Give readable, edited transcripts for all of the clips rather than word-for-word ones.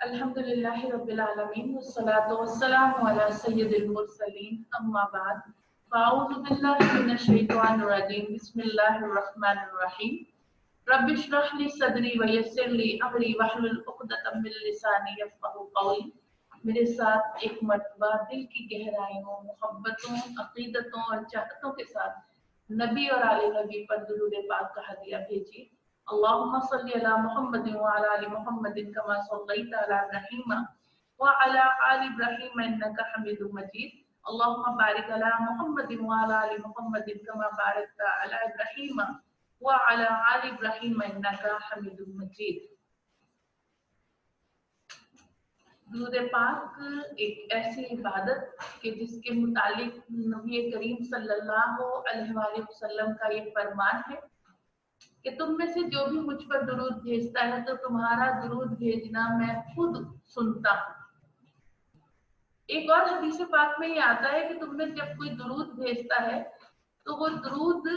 अल्हम्दुलिल्लाहि रब्बिल आलमीन वस्सलातु वस्सलामु अला सय्यिदिल मुरसलीन अम्मा बाद फ़अऊज़ु बिल्लाहि मिनश शैतानिर रजीम बिस्मिल्लाहिर रहमानिर रहीम रब्बि इश्रह ली सदरी व यस्सिर ली अमरी वहलुल उक़दतम मिन लिसानी यफ़क़हू क़ौली। मेरे साथ एक मर्तबा दिल की गहराइयों, मोहब्बतों, अक़ीदतों और चाहतों के साथ नबी और आले नबी पर दुरूद पाक का हदिया भेजिए। अल्लाहुम्मा सल्ली अला मुहम्मदिन व अला आलि मुहम्मदिन कमा सल्लैता अला इब्राहीम व अला आलि इब्राहीम इन्नका हमीदुम मजीद। अल्लाहुम्मा बारिक अला मुहम्मदिन व अला आलि मुहम्मदिन कमा बारकता अला इब्राहीम व अला आलि इब्राहीम इन्नका हमीदुम मजीद। दुरूद पाक एक ऐसी इबादत कि जिसके मुतालिक नबी करीम सल्लल्लाहु अलैहि वसल्लम का ये फरमान है कि तुम में से जो भी मुझ पर दुरूद भेजता है तो तुम्हारा दुरूद भेजना मैं खुद सुनता हूँ। एक और हदीस पाक में ये आता है कि तुम में जब कोई दुरूद भेजता है तो वो दुरूद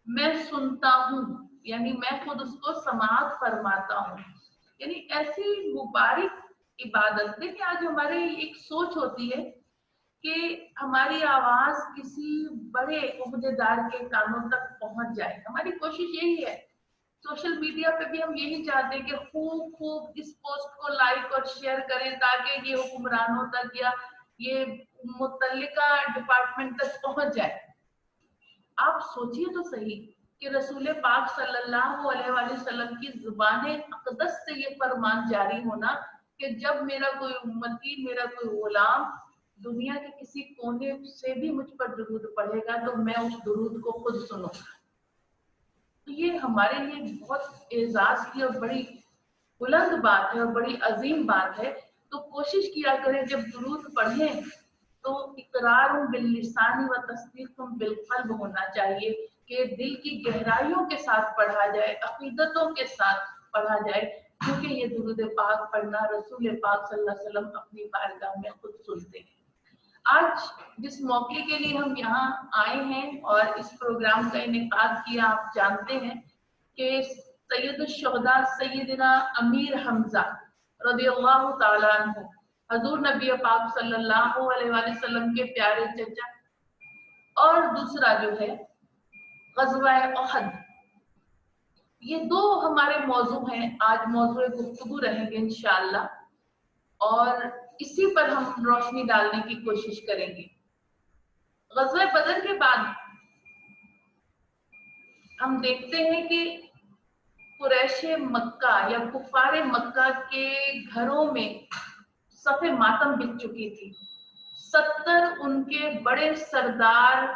मैं सुनता हूँ, यानी मैं खुद उसको समाअत फरमाता हूँ। यानी ऐसी मुबारक इबादत। देखिए, आज हमारी एक सोच होती है कि हमारी आवाज किसी बड़े ओहदेदार के कानों तक पहुंच जाए। हमारी कोशिश यही है। सोशल मीडिया पे भी हम यही चाहते हैं कि खूब इस पोस्ट को लाइक और शेयर करें ताकि ये हुक्मरानों तक या ये मुतल्लिका डिपार्टमेंट तक पहुंच जाए। आप सोचिए तो सही कि रसूल पाक सल्लल्लाहु अलैहि वसल्लम की जुबाने अक़दस से ये फरमान जारी होना कि जब मेरा कोई उम्मती, मेरा कोई गुलाम दुनिया के किसी कोने से भी मुझ पर दुरूद पढ़ेगा तो मैं उस दुरूद को खुद सुनूंगा। तो ये हमारे लिए बहुत एजाज की और बड़ी बुलंद बात है और बड़ी अजीम बात है। तो कोशिश किया करें जब दुरूद पढ़ें तो इकरार बिल्लिसानी व तस्दीक बिलक़ल्ब होना चाहिए कि दिल की गहराइयों के साथ पढ़ा जाए, अक़ीदतों के साथ पढ़ा जाए, क्योंकि ये दुरूद पाक पढ़ना रसूल पाक सल्लल्लाहु अलैहि वसल्लम अपनी बारगाह में खुद सुनते हैं। आज जिस मौके के लिए हम यहाँ आए हैं और इस प्रोग्राम का इनेकाद किया, आप जानते हैं कि सैयदुश्शुहदा सैयदना अमीर हमजा रज़ियल्लाहु ताला अन्हु हजूर नबी पाक सल्लल्लाहु अलैहि वसल्लम के प्यारे चचा, और दूसरा जो है ग़ज़वा उहद, ये दो हमारे मौजू हैं। आज मौजू गुफ्तगू रहेंगे इंशाअल्लाह और इसी पर हम रोशनी डालने की कोशिश करेंगे। ग़ज़वा बदर के बाद हम देखते हैं कि कुरैशे मक्का या कुफारे मक्का के घरों में सफ़े मातम बिछ चुकी थी। 70 उनके बड़े सरदार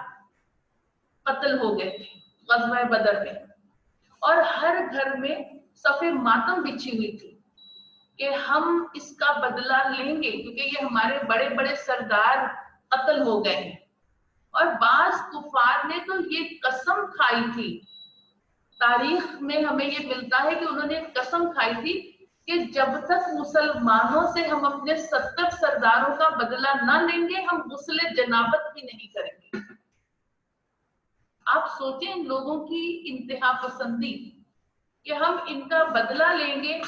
कत्ल हो गए थे ग़ज़वा बदर में, और हर घर में सफ़े मातम बिछी हुई थी कि हम इसका बदला लेंगे क्योंकि ये हमारे बड़े बड़े सरदार कत्ल हो गए हैं। और बाज़ कुफार ने तो ये कसम खाई थी, तारीख में हमें ये मिलता है कि उन्होंने कसम खाई थी कि जब तक मुसलमानों से हम अपने 70 सरदारों का बदला ना लेंगे हम गुस्ले जनाबत भी नहीं करेंगे। आप सोचें इन लोगों की इंतहा पसंदी कि हम इनका बदला लेंगे।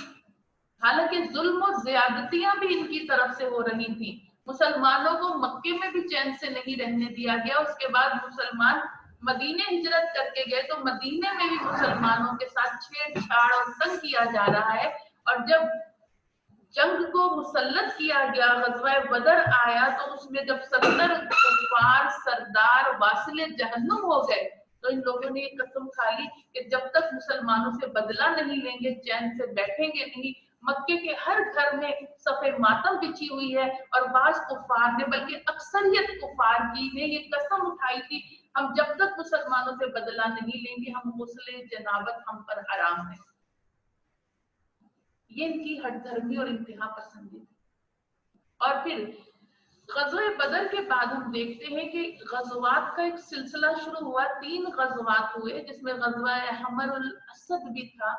हालांकि जुल्म और ज्यादतियां भी इनकी तरफ से हो रही थी। मुसलमानों को मक्के में भी चैन से नहीं रहने दिया गया। उसके बाद मुसलमान मदीने हिजरत करके गए तो मदीने में भी मुसलमानों के साथ छेड़छाड़ और तंग किया जा रहा है। और जब जंग को मुसल्लत किया गया, ग़ज़वा बदर आया, तो उसमें जब 70 कुफार सरदार वासिले जहन्नुम हो गए तो इन लोगों ने ये कसम खा ली कि जब तक मुसलमानों से बदला नहीं लेंगे, चैन से बैठेंगे नहीं। मक्के के हर घर में सफ़े मातम बिछी हुई है और बाज़ कुफार ने, बल्कि अक्सरियत कुफार की ने ये कसम उठाई थी, हम जब तक मुसलमानों से बदला नहीं लेंगे हम गुस्ले जनाबत हम पर हराम है। ये इनकी हठधर्मी और इंतहा पसंदी। और फिर ग़ज़वा बदर के बाद हम देखते हैं कि ग़ज़वात का एक सिलसिला शुरू हुआ। 3 ग़ज़वात हुए जिसमें ग़ज़वा हमरुल असद भी था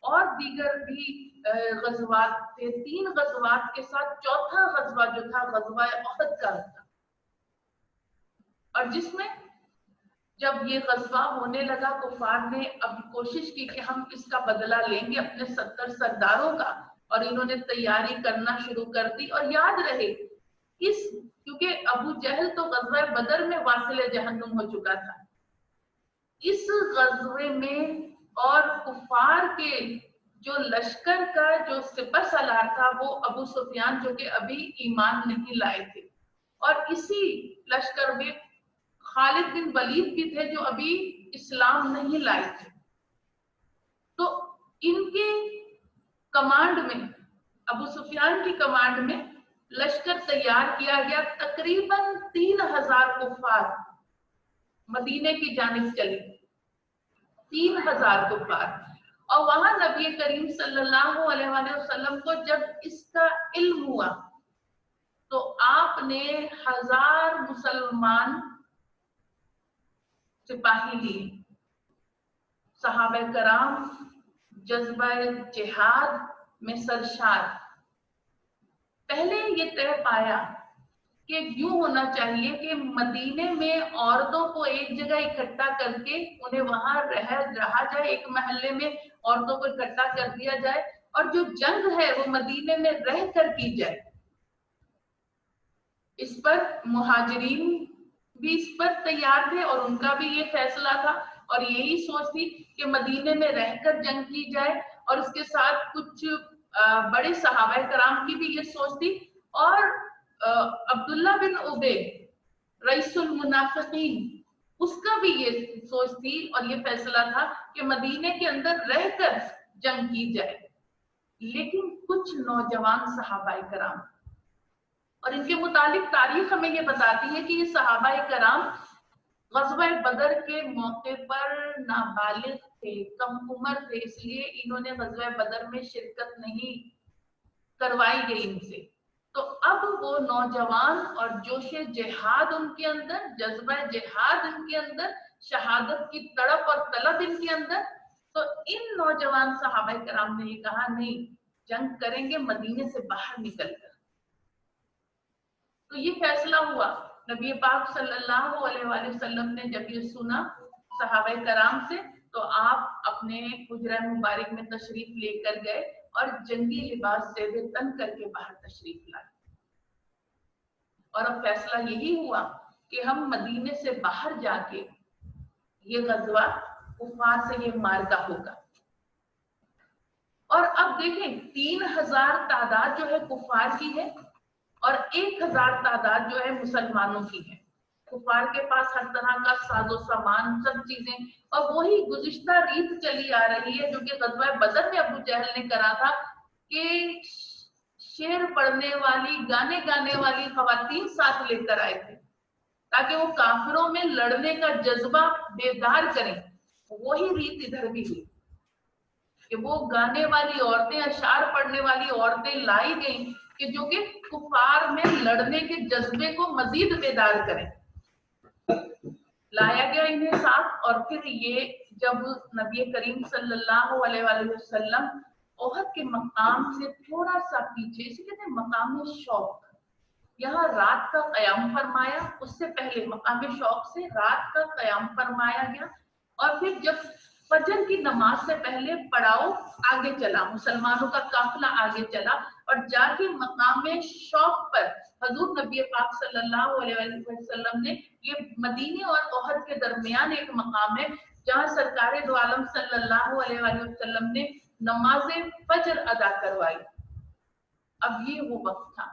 और दीगर भी ग़ज़वात थे। 3 ग़ज़वात के साथ चौथा ग़ज़वा जो था ग़ज़वा उहद का था, और जिसमें जब ये ग़ज़वा होने लगा कुफार ने अब कोशिश की कि हम इसका बदला लेंगे अपने 70 सरदारों का, اور انہوں نے تیاری کرنا شروع کر دی. اور یاد رہے کیونکہ ابو جہل تو غزوہ بدر میں واصل جہنم ہو چکا تھا. اس غزوے میں اور کفار کے جو لشکر کا جو سپہ سالار تھا وہ ابو سفیان جو کہ ابھی ایمان نہیں لائے تھے, اور اسی لشکر میں خالد بن ولید بھی تھے جو ابھی اسلام نہیں لائے تھے. تو ان کے کمانڈ میں, ابو سفیان کی کمانڈ میں لشکر تیار کیا گیا. تقریباً 3000 کفار مدینے کی جانب چلے, 3000 کفار. اور وہاں نبی کریم صلی اللہ علیہ وآلہ وسلم کو جب اس کا علم ہوا تو آپ نے 1000 مسلمان سپاہی لیے. صحابہ کرام جذبہ جہاد میں سرشار. پہلے یہ طے پایا کہ یوں ہونا چاہیے کہ مدینے میں عورتوں کو ایک جگہ اکٹھا کر کے انہیں وہاں رہا جائے, ایک محلے میں عورتوں کو اکٹھا کر دیا جائے, اور جو جنگ ہے وہ مدینے میں رہ کر کی جائے. اس پر مہاجرین بھی اس پر تیار تھے اور ان کا بھی یہ فیصلہ تھا اور یہی سوچ تھی کہ مدینے میں رہ کر جنگ کی جائے, اور اس کے ساتھ کچھ بڑے صحابہ کرام کی بھی یہ سوچ تھی. اور عبداللہ بن ابی رئیس المنافقین اس کا بھی یہ سوچ تھی اور یہ فیصلہ تھا کہ مدینے کے اندر رہ کر جنگ کی جائے. لیکن کچھ نوجوان صحابہ کرام, اور ان کے متعلق تاریخ ہمیں یہ بتاتی ہے کہ یہ صحابہ کرام غزوہ بدر کے موقع پر نابالغ تھے, کم عمر تھے, اس لیے انہوں نے غزوہ بدر میں شرکت نہیں کروائی گئی ان سے. تو اب وہ نوجوان اور جوش جہاد ان کے اندر, جذبہ جہاد ان کے اندر, شہادت کی تڑپ اور طلب ان کے اندر. تو ان نوجوان صحابہ کرام نے یہ کہا نہیں, جنگ کریں گے مدینے سے باہر نکل کر. تو یہ فیصلہ ہوا. نبی پاک صلی اللہ علیہ وآلہ وسلم نے جب یہ سنا صحابہ کرام سے تو آپ اپنے حجرہ مبارک میں تشریف لے کر گئے اور جنگی لباس سے بے تن کر کے باہر تشریف لائے. اور اب فیصلہ یہی ہوا کہ ہم مدینے سے باہر جا کے یہ غزوہ کفار سے یہ مارکا ہوگا. اور اب دیکھیں 3000 تعداد جو ہے کفار کی ہے اور 1000 تعداد جو ہے مسلمانوں کی ہے. کفار کے پاس ہر طرح کا ساز و سامان, سب چیزیں, اور وہی گزشتہ ریت چلی آ رہی ہے جو کہ غزوہ بدر میں ابو جہل نے کرا تھا کہ شعر پڑھنے والی, گانے گانے والی خواتین ساتھ لے کر آئے تھے تاکہ وہ کافروں میں لڑنے کا جذبہ بیدار کریں. وہی ریت ادھر بھی ہوئی کہ وہ گانے والی عورتیں, اشعار پڑھنے والی عورتیں لائی گئیں کہ جو کہ کفار میں لڑنے کے جذبے کو مزید بیدار کریں. لایا گیا انہیں ساتھ. اور پھر یہ جب نبی کریم صلی اللہ علیہ وآلہ وسلم احد کے مقام سے تھوڑا سا پیچھے, اسے کہتے ہیں مقام شوق, یہاں رات کا قیام فرمایا. اس سے پہلے مقام شوق سے رات کا قیام فرمایا گیا, اور پھر جب فجر کی نماز سے پہلے پڑاؤ آگے چلا, مسلمانوں کا قافلہ آگے چلا, اور جا کے مقام شوق پر حضور نبی پاک صلی اللہ علیہ وسلم نے, یہ مدینے اور احد کے درمیان ایک مقام ہے جہاں سرکار دو عالم صلی اللہ علیہ وسلم نے نماز فجر ادا کروائی. اب یہ وہ وقت تھا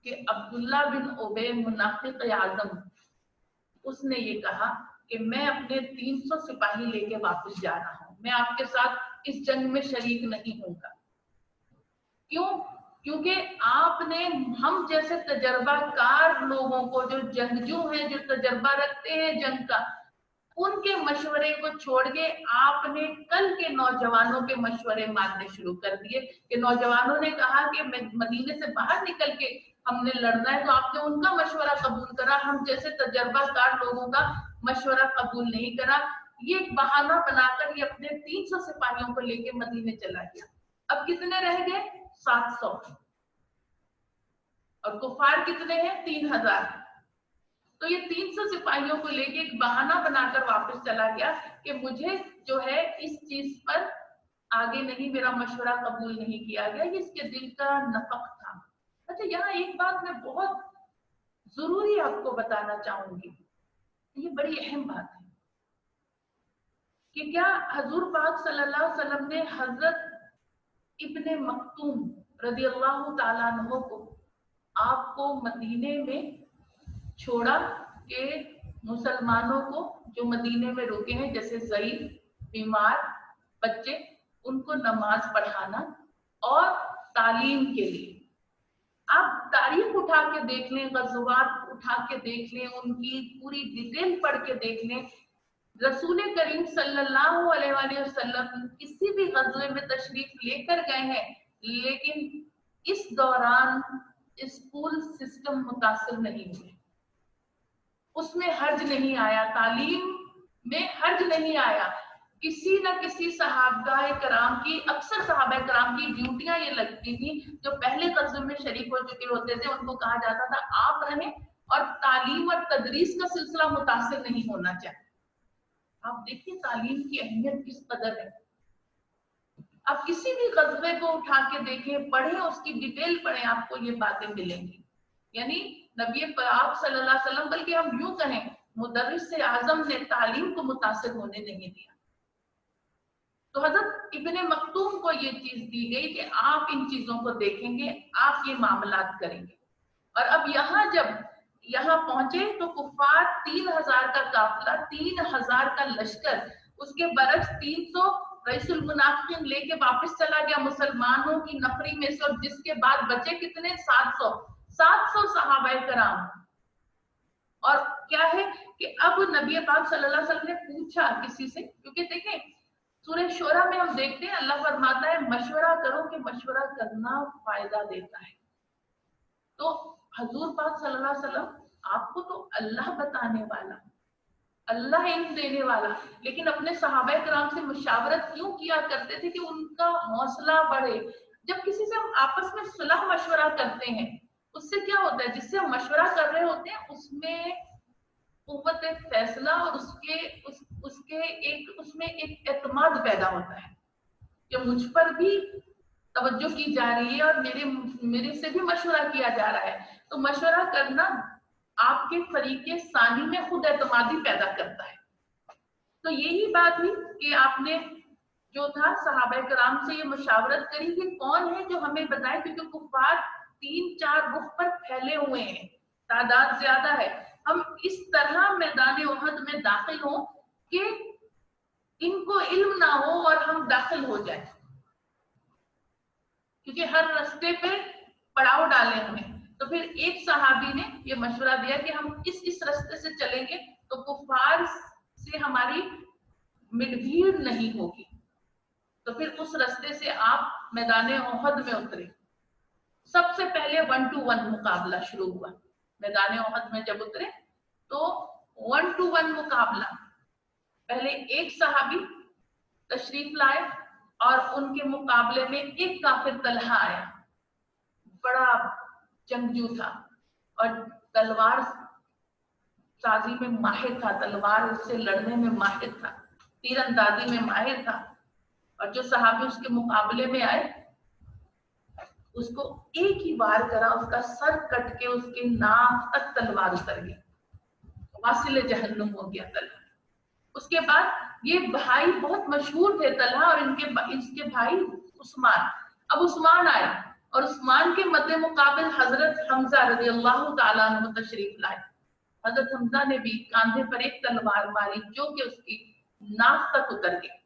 کہ عبداللہ بن ابی منافق اعظم, اس نے یہ کہا کہ میں اپنے 300 سپاہی لے کے واپس جا رہا ہوں, میں آپ کے ساتھ اس جنگ میں شریک نہیں ہوں گا. کیوں؟ کیونکہ آپ نے ہم جیسے تجربہ کار لوگوں کو, جو جنگجو ہیں, جو تجربہ رکھتے ہیں جنگ کا, ان کے مشورے کو چھوڑ کے آپ نے کل کے نوجوانوں کے مشورے ماننے شروع کر دیے کہ نوجوانوں نے کہا کہ مدینے سے باہر نکل کے ہم نے لڑنا ہے, تو آپ نے ان کا مشورہ قبول کرا, ہم جیسے تجربہ کار لوگوں کا مشورہ قبول نہیں کرا. یہ ایک بہانہ بنا کر یہ اپنے 300 سپاہیوں کو لے کے مدینے چلا گیا. اب کتنے رہ گئے؟ 700, اور کفار کتنے ہیں؟ 3000. تو یہ 300 سپاہیوں کو لے کے ایک بہانہ بنا کر واپس چلا گیا کہ مجھے جو ہے اس چیز پر आगे नहीं, मेरा मशवरा कबूल नहीं किया गया, ये इसके दिल का नफक था। अच्छा, यहाँ एक बात मैं बहुत जरूरी आपको बताना चाहूंगी, ये बड़ी अहम बात है कि क्या हजूर पाक सल्लल्लाहु अलैहि वसल्लम ने हजरत इब्ने मक्तूम रज़ी अल्लाह ताला अन्हु को आपको मदीने में छोड़ा कि मुसलमानों को जो मदीने में रुके हैं, जैसे ज़ईफ, बीमार बच्चे, उनको नमाज पढ़ाना और तालीम के लिए? आप तारीख उठा के देख लें, गज़वात उठा के देख लें, उनकी पूरी डिटेल पढ़ के देख लें। रसूल करीम सल्लल्लाहु अलैहि वसल्लम किसी भी गज़वे में तशरीफ लेकर गए हैं, लेकिन इस दौरान स्कूल सिस्टम मुतासिर नहीं हुए, उसमें हर्ज नहीं आया, तालीम में हर्ज नहीं आया। किसी न किसी सहाबाए कराम की, अक्सर सहाबाए कराम की ड्यूटियां ये लगती थी, जो पहले गज़वे में शरीक हो चुके होते थे, उनको कहा जाता था आप रहें और तालीम और तदरीस का सिलसिला मुतासिर नहीं होना चाहिए। आप देखिए तालीम की अहमियत किस कदर है। आप किसी भी गज़वे को उठा के देखें, पढ़ें, उसकी डिटेल पढ़ें, आपको ये बातें मिलेंगी। यानी नबी पाक सल्लल्लाहु अलैहि वसल्लम, बल्कि हम यूं कहें मुदर्रिस आज़म ने तालीम को मुतासिर होने नहीं दिया। तो हजरत इब्ने मक्तूम को ये चीज दी गई कि आप इन चीजों को देखेंगे, आप ये मामलात करेंगे। और अब यहाँ पहुंचे तो कुफार 3000 का काफिला, 3000 का लश्कर, उसके बरक्स 300 रईसुल मुनाफिकीन लेके वापस चला गया मुसलमानों की नफरी में से, और जिसके बाद बचे कितने? 700 सहाबाए कराम। और क्या है कि अब नबी पाक सल्लल्लाहु अलैहि वसल्लम ने पूछा किसी से, क्योंकि देखें सूरह शोरा में हम देखते हैं अल्लाह फरमाता है मशवरा करो कि मशवरा करना फायदा देता है। तो हजूर पाक सल्लल्लाहु अलैहि वसल्लम, आपको तो अल्लाह बताने वाला, अल्लाह इल्म देने वाला, लेकिन अपने सहाबा कराम से मुशावरत क्यों किया करते थे कि उनका हौसला बढ़े। जब किसी से हम आपस में सुलह मशवरा करते हैं, उससे क्या होता है, जिससे हम मशवरा कर रहे होते हैं उसमें कुव्वत फैसला और उसमें एक एतमाद पैदा होता है कि मुझ पर भी तवज्जो की जा रही है और मेरे से भी मशवरा किया जा रहा है। तो मशवरा करना आपके फरीके सानी में खुद एतमादी पैदा करता है। तो यही बात हुई कि आपने जो था सहाबा कराम से ये मुशावरत करी कि कौन है जो हमें बताए, क्योंकि कुफार 3-4 रुख पर फैले हुए हैं, तादाद ज्यादा है। हम इस तरह मैदान उहद में दाखिल हो कि इनको इल्म ना हो और हम दाखिल हो जाए, क्योंकि हर रास्ते पे पड़ाव डाले हमें। तो फिर एक सहाबी ने ये मशवरा दिया कि हम इस रास्ते से चलेंगे तो कुफार से हमारी मिलभीड़ नहीं होगी। तो फिर उस रास्ते से आप मैदान उहद में उतरे। सबसे पहले 1 to 1 मुकाबला शुरू हुआ। मैदान उहद में जब उतरे तो 1 to 1 मुकाबला। पहले एक सहाबी तशरीफ लाए और उनके मुकाबले में एक काफिर तलहा आया, बड़ा जंगजू था और तलवार साजी में माहिर था, तलवार से लड़ने में माहिर था, तीरंदाजी में माहिर था। और जो सहाबी उसके मुकाबले में आए उसको एक ही बार करा, उसका सर कट के उसके नाक तक तलवार उतर गई, वासिल जहन्नुम हो गया तलहा। उसके बाद ये भाई बहुत मशहूर थे तलहा और इसके भाई उस्मान। अब उस्मान आए और उस्मान के मद्दे मुकाबिल हजरत हमजा रज़ी अल्लाह ताला अन्हु तशरीफ लाए। हजरत हमजा ने भी कांधे पर एक तलवार मारी जो कि उसकी नाक तक उतर गई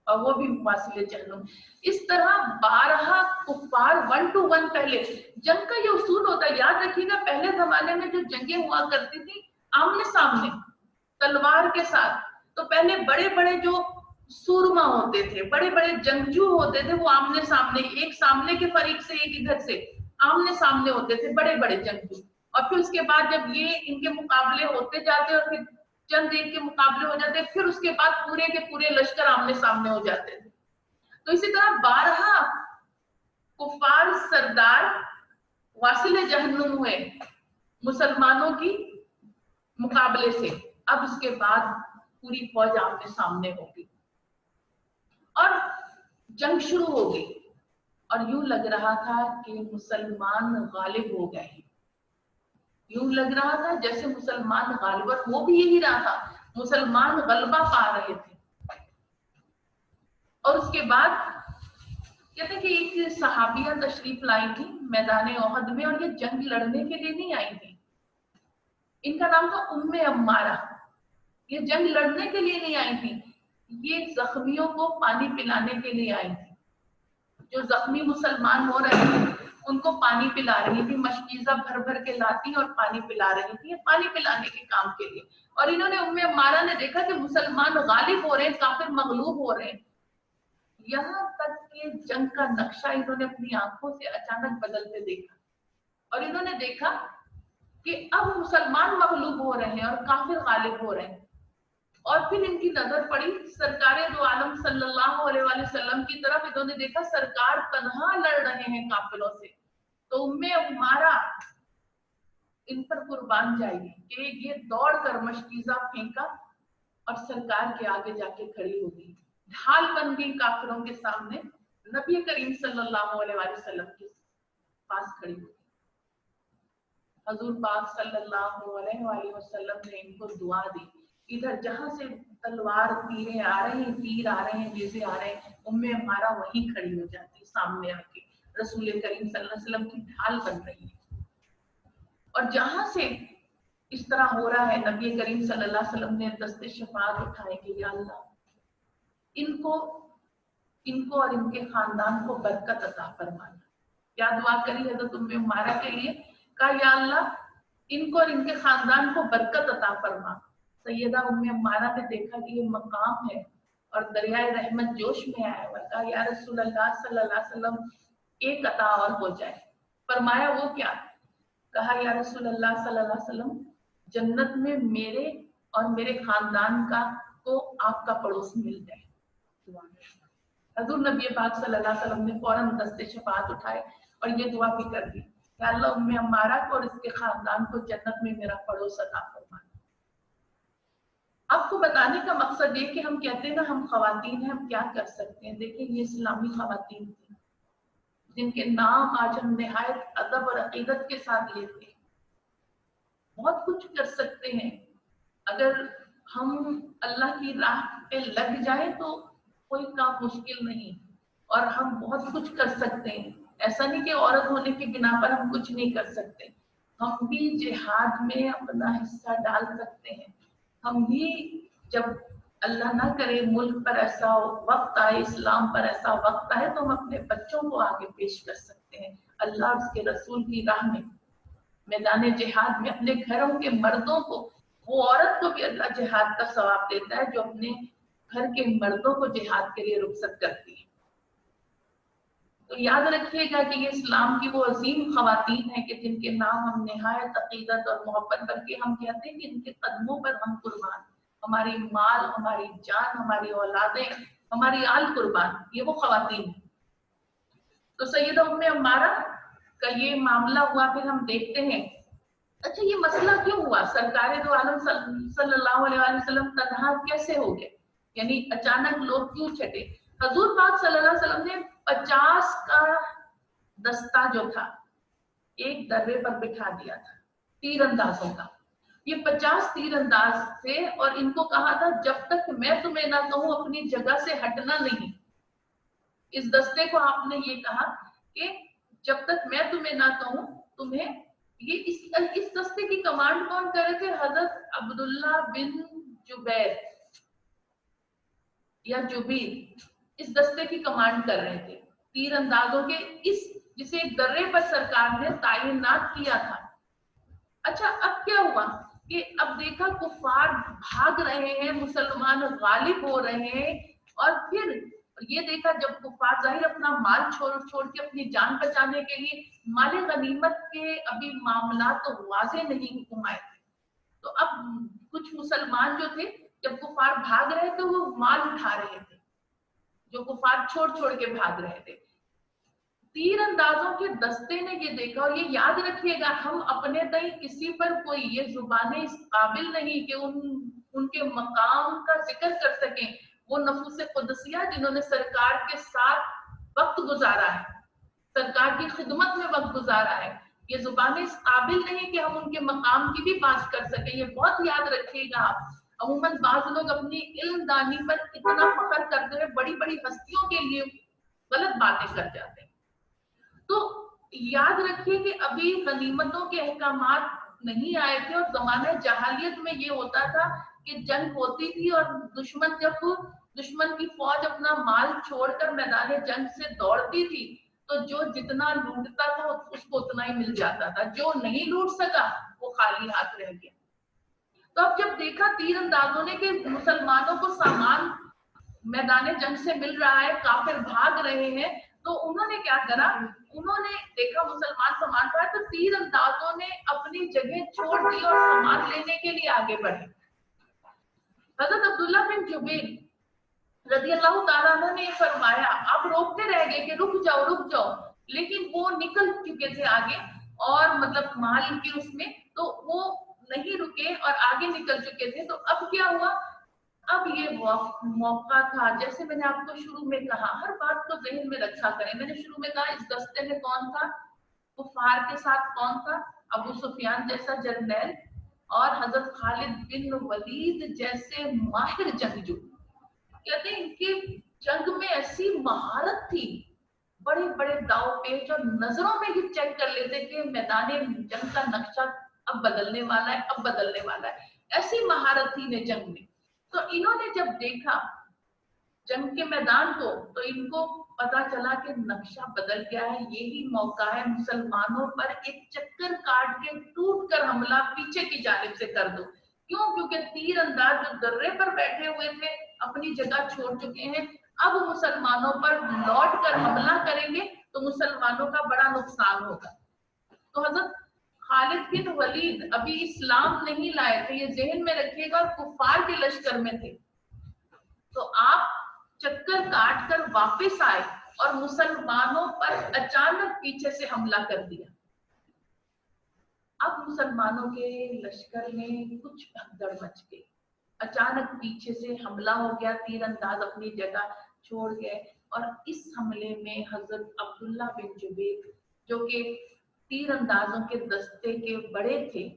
और वो भी वासिल जहन्नुम। इस तरह 12 कुफार 1 to 1। पहले जंग का ये उसूल होता है, याद रखिएगा, पहले जमाने में जो जंगें हुआ करती थी आमने सामने तलवार के साथ, तो पहले बड़े बड़े जो सूरमा होते थे, बड़े बड़े जंगजू होते थे, वो आमने सामने, एक सामने के फरीक से एक इधर से आमने सामने होते थे, बड़े बड़े जंगजू। और फिर उसके बाद जब ये इनके मुकाबले होते जाते और फिर चंद एक के मुकाबले हो जाते, फिर उसके बाद पूरे के पूरे लश्कर आमने सामने हो जाते थे। तो इसी तरह 12 कुफार सरदार वासिल जहन्नुम हुए मुसलमानों की मुकाबले से। अब उसके बाद पूरी फौज आमने सामने होगी اور जंग शुरू हो गई और यूं लग रहा था कि मुसलमान गालिब हो गए, यूं लग रहा था जैसे मुसलमान गालिब, और वो भी यही रहा था, मुसलमान गलबा पा रहे थे। और उसके बाद कहते हैं कि एक सहाबिया तशरीफ लाई थी मैदान ओहद में, और ये जंग लड़ने के लिए नहीं आई थी, इनका नाम था उम्मे अम्मारा। ये जंग लड़ने के लिए नहीं आई थी, ये जख्मियों को पानी पिलाने के लिए आई थी। जो जख्मी मुसलमान हो रहे थे उनको पानी पिला रही थी, मशकीजा भर भर के लाती और पानी पिला रही थी, पानी पिलाने के काम के लिए। और इन्होंने उम्मे अम्मारा ने देखा कि मुसलमान गालिब हो रहे हैं, काफिर मगलूब हो रहे हैं। यहाँ तक कि जंग का नक्शा इन्होंने अपनी आंखों से अचानक बदलते देखा, और इन्होंने देखा कि अब मुसलमान मगलूब हो रहे हैं और काफिर गालिब हो रहे हैं। और फिर इनकी नजर पड़ी सरकारे दो आलम सल्लल्लाहु अलैहि वसल्लम की तरफ। इन्होंने देखा सरकार तन्हा लड़ रहे हैं काफिरों से, तो उम्मे अम्मारा इन पर कुर्बान जाएगी कि ये दौड़ कर मशकीजा फेंका और सरकार के आगे जाके खड़ी होगी, ढाल बन गई काफिरों के सामने, नबी करीम सल्लल्लाहु अलैहि वसल्लम के पास खड़ी होगी। हजूर पाक सल्लल्लाहु अलैहि वसल्लम ने इनको दुआ दी। इधर जहां से तलवार तीरें आ रहे हैं, तीर आ रहे हैं, नेज़े आ रहे हैं, उम्मे अम्मारा वहीं खड़ी हो जाती सामने आके, रसूल करीम सल्लल्लाहु अलैहि वसल्लम की ढाल बन रही है। और जहां से इस तरह हो रहा है, नबी करीम सल्लल्लाहु अलैहि वसल्लम ने दस्ते शफाअत उठाए कि या अल्लाह इनको और इनके खानदान को बरकत अता फरमाना। क्या दुआ करी हज़रत उम्मे अम्मारा के लिए? कहा या अल्लाह इनको और इनके खानदान को बरकत अता फरमा। सैयदा उम्मे अम्मारा ने देखा कि ये मकाम है और दरियाए रहमत जोश में आया हुआ। कहा या रसूल अल्लाह सल्लल्लाहु अलैहि वसल्लम एक अता और हो जाए। फरमाया वो क्या? कहा या रसूल अल्लाह सल्लल्लाहु अलैहि वसल्लम जन्नत में मेरे और मेरे खानदान का को आपका पड़ोस मिल जाए। हजूर नबी पाक सल्लल्लाहु अलैहि वसल्लम ने फौरन दस्ते शफाअत उठाए और ये दुआ भी कर दी कि अल्लाह उम्मे अम्मारा को और इसके खानदान को जन्नत में मेरा पड़ोस अता फरमा। आपको बताने का मकसद ये कि हम कहते हैं ना हम खवातीन हैं, हम क्या कर सकते हैं। देखिए ये इस्लामी खवातीन थी जिनके नाम आज हम निहायत अदब और अकीदत के साथ लेते हैं। बहुत कुछ कर सकते हैं अगर हम अल्लाह की राह पे लग जाए तो कोई काम मुश्किल नहीं, और हम बहुत कुछ कर सकते हैं। ऐसा नहीं कि औरत होने की बिना पर हम कुछ नहीं कर सकते, हम भी जिहाद में अपना हिस्सा डाल सकते हैं। हम भी जब अल्लाह ना करे मुल्क पर ऐसा वक्त आए, इस्लाम पर ऐसा वक्त आए, तो हम अपने बच्चों को आगे पेश कर सकते हैं अल्लाह उसके रसूल की राह में, मैदान जिहाद में। अपने घरों के मर्दों को, वो औरत को भी अल्लाह जिहाद का सवाब देता है जो अपने घर के मर्दों को जिहाद के लिए रुखसत करती है। तो याद रखिएगा कि ये इस्लाम की वो अजीम खवातीन है कि जिनके नाम हम निहायत अकीदत और मोहब्बत करके हम कहते हैं कि इनके कदमों पर हम कुर्बान, हमारी माल, हमारी जान, हमारी औलादें, हमारी आल कुर्बान, ये वो खवातीन है। तो सैयदा उम्मे अम्मारा का ये मामला हुआ। फिर हम देखते हैं अच्छा ये मसला क्यों हुआ, सरकारे दो आलम सल्लल्लाहु अलैहि वसल्लम तन्हा कैसे हो गए, यानी अचानक लोग क्यों छटे। हजूर पाक सल्लल्लाहु अलैहि वसल्लम ने 50 का दस्ता जो था एक दर्रे पर बिठा दिया था तीरंदाजों का। ये 50 तीरंदाज थे और इनको कहा था जब तक मैं तुम्हें ना कहूं अपनी जगह से हटना नहीं। इस दस्ते को आपने ये कहा कि जब तक मैं तुम्हें ना कहूं तुम्हें, ये इस दस्ते की कमांड कौन कर रहे थे? हजरत अब्दुल्ला बिन जुबैर या जुबीर इस दस्ते की कमांड कर रहे थे तीरंदाजों के, इस जिसे एक दर्रे पर सरकार ने तैनात किया था। अच्छा अब क्या हुआ कि अब देखा कुफार भाग रहे हैं, मुसलमान गालिब हो रहे हैं, और फिर ये देखा जब कुफार जाहिर अपना माल छोड़ के अपनी जान बचाने के लिए, माले गनीमत के अभी मामला तो वाजे नहीं हुकुम आए थे, तो अब कुछ मुसलमान जो थे जब कुफार भाग रहे थे वो माल उठा रहे थे जो कुफार छोड़ के भाग रहे थे। तीरंदाजों के दस्ते ने ये देखा, और ये याद रखिएगा हम अपने तय किसी पर कोई ये जुबानें इस काबिल नहीं कि उनके मकाम का जिक्र कर सकें, वो नफूस कुदसिया जिन्होंने सरकार के साथ वक्त गुजारा है, सरकार की खिदमत में वक्त गुजारा है, ये जुबानें इस काबिल नहीं कि हम उनके मकाम की भी बात कर सकें। ये बहुत याद रखिएगा आप। अमूमन बाज लोग अपनी इल्म दानी पर इतना फख्र करते हुए बड़ी बड़ी हस्तियों के लिए गलत बातें कर जाते हैं। तो याद रखिए कि अभी गनीमतों के अहकामात नहीं आए थे, और जमाने जहालियत में ये होता था कि जंग होती थी और दुश्मन की फौज अपना माल छोड़कर मैदान जंग से दौड़ती थी, तो जो जितना लूटता था उसको उतना ही मिल जाता था, जो नहीं लूट सका वो खाली हाथ रह गया। तो अब जब देखा तीर अंदाजों ने कि मुसलमानों को सामान मैदान जंग से मिल रहा है, काफिर भाग रहे हैं, तो उन्होंने क्या करा, उन्होंने देखा मुसलमान सामान रहा है, तो तीर अंदाजों ने अपनी जगह छोड़ दी और सामान लेने के लिए आगे बढ़े। हजरत अब्दुल्ला बिन जुबैर रज़ी अल्लाह ताला अन्हु ने फरमाया, आप रोकते रह गए कि रुक जाओ, लेकिन वो निकल चुके थे आगे, और मतलब माल की उसमें, तो वो नहीं रुके और आगे निकल चुके थे। तो अब क्या हुआ, अब ये मौका था, जैसे मैंने आपको शुरू में कहा, हर बात को ज़हन में रखा करें। मैंने शुरू में कहा इस दस्ते में कौन था, कुफार के साथ कौन था, अबू सुफियान जैसा जर्नैल और हजरत खालिद बिन वलीद जैसे माहिर जंगजू। कहते हैं इनकी जंग में ऐसी महारत थी, बड़े बड़े दाव पेच, और नजरों में ही चेक कर लेते कि मैदान जंग का नक्शा अब बदलने वाला है, अब बदलने वाला है। ऐसी महारत थी इन्हें जंग में। तो इन्होंने जब देखा जंग के मैदान को, तो इनको पता चला कि नक्शा बदल गया है, यही मौका है मुसलमानों पर एक चक्कर काट के टूट कर हमला पीछे की जानिब से कर दो। क्यों? क्योंकि तीर अंदाज जो दर्रे पर बैठे हुए थे अपनी जगह छोड़ चुके हैं, अब मुसलमानों पर लौट कर हमला करेंगे तो मुसलमानों का बड़ा नुकसान होगा। तो हजरत खालिद बिन वलीद अभी इस्लाम नहीं लाए थे, ये जहन में रखिएगा, और कुफार के लश्कर में थे। तो आप चक्कर काट कर वापस आए और मुसलमानों पर अचानक पीछे से हमला कर दिया। अब मुसलमानों के लश्कर में कुछ भगदड़ मच गई, अचानक पीछे से हमला हो गया, तीर अंदाज अपनी जगह छोड़ गए, और इस हमले में हजरत अब्दुल्ला बिन जुबैर जो कि तीर अंदाजों के दस्ते के बड़े थे,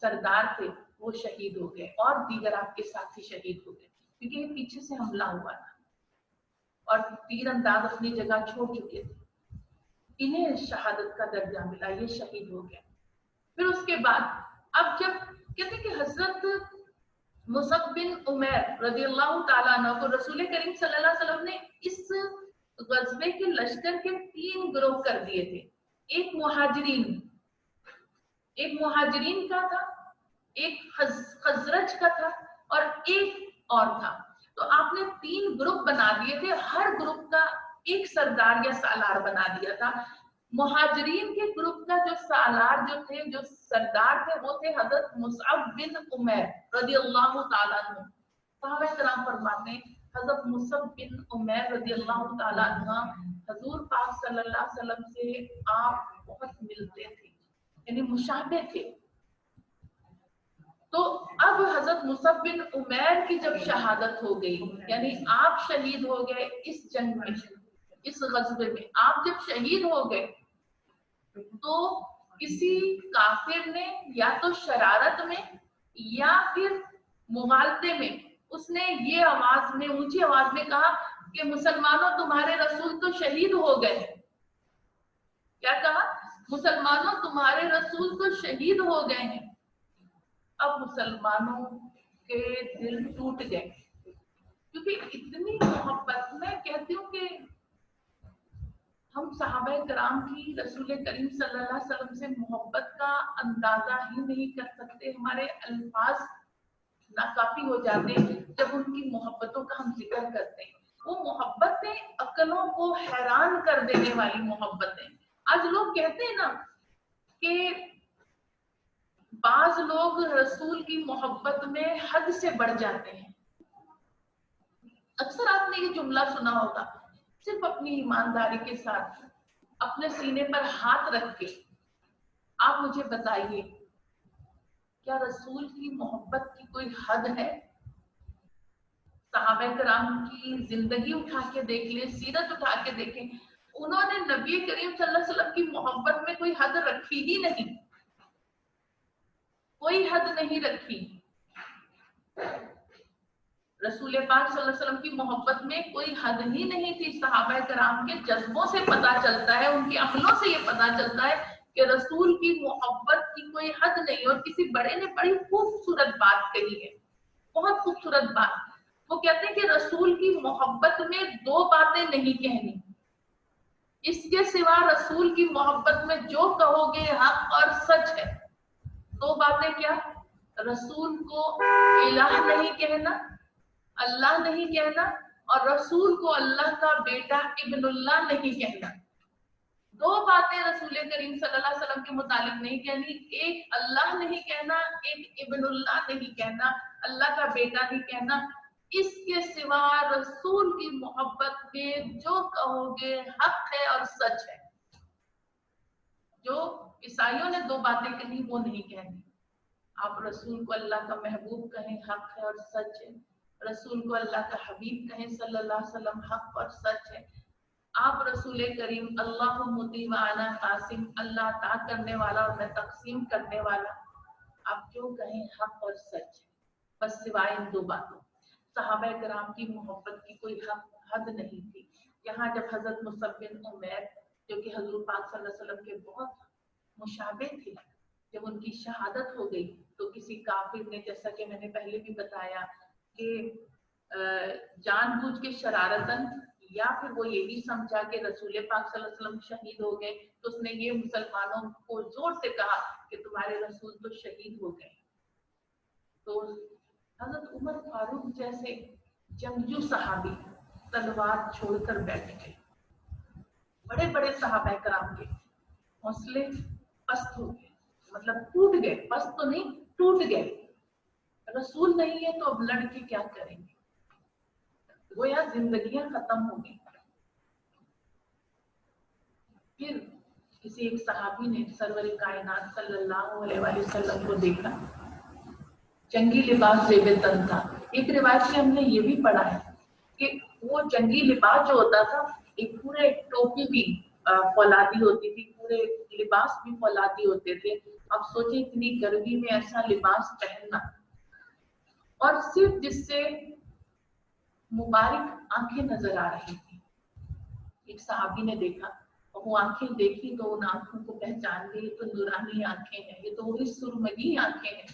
सरदार थे, वो शहीद हो गए, और दीगर आपके साथी शहीद हो गए, क्योंकि ये पीछे से हमला हुआ था और तीर अंदाज अपनी जगह छोड़ चुके थे। इन्हें शहादत का दर्जा मिला, ये शहीद हो गए। फिर उसके बाद अब जब कहते कि हजरत मुसअब बिन उमैर रज़ियल्लाहु ताला अन्हु को रसूल करीम सल्लल्लाहु अलैहि वसल्लम ने इस गज़वे के लश्कर के 3 ग्रोह कर दिए थे। एक मुहाजिरीन का था, एक खजरज का था, और एक और था। तो आपने 3 ग्रुप बना दिए थे, हर ग्रुप का एक सरदार या सालार बना दिया था। मुहाजिरीन के ग्रुप का जो सालार जो थे, जो सरदार थे, वो थे हजरत मुसअब बिन उमैर रज़ियल्लाहु ताला अन्हु। सहाबा किराम फरमाते हैं हजरत मुसअब बिन उमैर रज़ियल्लाहु ताला अन्हु हुजूर पाक सल्लल्लाहु अलैहि वसल्लम से आप बहुत मिलते थे, यानी मुशाबे थे। तो अब हजरत मुसअब बिन उमैर की जब शहादत हो गई, यानी आप शहीद हो गए इस जंग में, इस गज़वे में आप जब शहीद हो गए, तो किसी काफिर ने या तो शरारत में या फिर मुगालते में उसने ये आवाज में, ऊंची आवाज में कहा कि मुसलमानों तुम्हारे रसूल तो शहीद हो गए। क्या कहा? मुसलमानों तुम्हारे रसूल तो शहीद हो गए हैं। अब मुसलमानों के दिल टूट गए, क्योंकि इतनी मोहब्बत, मैं कहती हूँ कि हम सहाबा कराम की रसूल करीम सल्लल्लाहु अलैहि वसल्लम से मोहब्बत का अंदाजा ही नहीं कर सकते, हमारे अल्फाज नाकाफी हो जाते हैं जब उनकी मोहब्बतों का हम जिक्र करते हैं। वो मोहब्बतें अकलों को हैरान कर देने वाली मोहब्बतें। आज लोग कहते हैं ना कि बाज लोग रसूल की मोहब्बत में हद से बढ़ जाते हैं। अक्सर आपने ये जुमला सुना होगा, सिर्फ अपनी ईमानदारी के साथ अपने सीने पर हाथ रख के आप मुझे बताइए, क्या रसूल की मोहब्बत की कोई हद है? सहाबा कराम की जिंदगी उठा के देख ले, सीरत उठा के देखें, उन्होंने नबी करीम सल्लल्लाहु अलैहि वसल्लम की मोहब्बत में कोई हद रखी ही नहीं, कोई हद नहीं रखी। रसूल पाक सल्लल्लाहु अलैहि वसल्लम की मोहब्बत में कोई हद ही नहीं थी। सहाबा कराम के जज्बों से पता चलता है, उनके अमलों से ये पता चलता है कि रसूल की मोहब्बत की कोई हद नहीं। और किसी बड़े ने बड़ी खूबसूरत बात कही है, बहुत खूबसूरत बात। वो कहते हैं कि रसूल की मोहब्बत में दो बातें नहीं कहनी, इसके सिवा रसूल की मोहब्बत में जो कहोगे हक और सच है। दो बातें क्या? रसूल को इलाह नहीं कहना, अल्लाह नहीं कहना, और रसूल को अल्लाह का बेटा इब्नुल्लाह नहीं कहना। दो बातें रसूल करीम सल्लल्लाहु अलैहि वसल्लम के मुतालिक नहीं कहनी, एक अल्लाह नहीं कहना, एक इब्नुल्लाह नहीं कहना, अल्लाह का बेटा नहीं कहना। इसके सिवा रसूल की मोहब्बत में जो कहोगे हक है और सच है। जो ईसाइयों ने दो बातें कही वो नहीं कहनी। आप रसूल को अल्लाह का महबूब कहें, हक है और सच है। रसूल को अल्लाह का हबीब कहें सल्लल्लाहु अलैहि वसल्लम, हक और सच है। आप रसूल करीम अल्लाह मुती व अना कासिम, अल्लाह अता करने वाला और मैं तकसीम करने वाला, आप जो कहें हक और सच है, बस सिवाय इन दो बातों। सहाबा कराम की मोहब्बत की कोई हद नहीं थी। यहाँ जब हजरत मुसअब बिन उमैर, जो कि हजूर पाक सल्लल्लाहु अलैहि वसल्लम के बहुत मुशाबे थे, जब उनकी शहादत हो गई तो किसी काफिर ने, जैसा कि मैंने पहले भी बताया कि जानबूझ के शरारतन, या फिर वो यही समझा कि रसूल पाक सल्लल्लाहु अलैहि वसल्लम शहीद हो गए, तो उसने ये मुसलमानों को जोर से कहा कि तुम्हारे रसूल तो शहीद हो गए। तो हजरत उमर फारूक जैसे जंगजू सहाबी तलवार छोड़कर बैठ गए। बड़े बड़े सहाबा कराम के हौसले पस्त हो गए, मतलब टूट गए, पस्त तो नहीं, टूट गए। रसूल नहीं है तो अब लड़के क्या करेंगे? गोया जिंदगियां खत्म हो गई। फिर किसी एक सहाबी ने सरवर कायनात सल्लल्लाहु अलैहि वसल्लम को देखा, जंगी लिबास जेबे तन था। एक रिवायत में हमने ये भी पढ़ा है कि वो जंगी लिबास जो होता था, एक पूरे टोपी भी फौलादी होती थी, पूरे लिबास भी फौलादी होते थे। अब सोचे इतनी गर्मी में ऐसा लिबास पहनना, और सिर्फ जिससे मुबारक आंखें नजर आ रही थी। एक सहाबी ने देखा और वो आंखें देखी तो उन आंखों को पहचान ली, तो नूरानी आंखें हैं, ये तो वही सुरमई आंखें हैं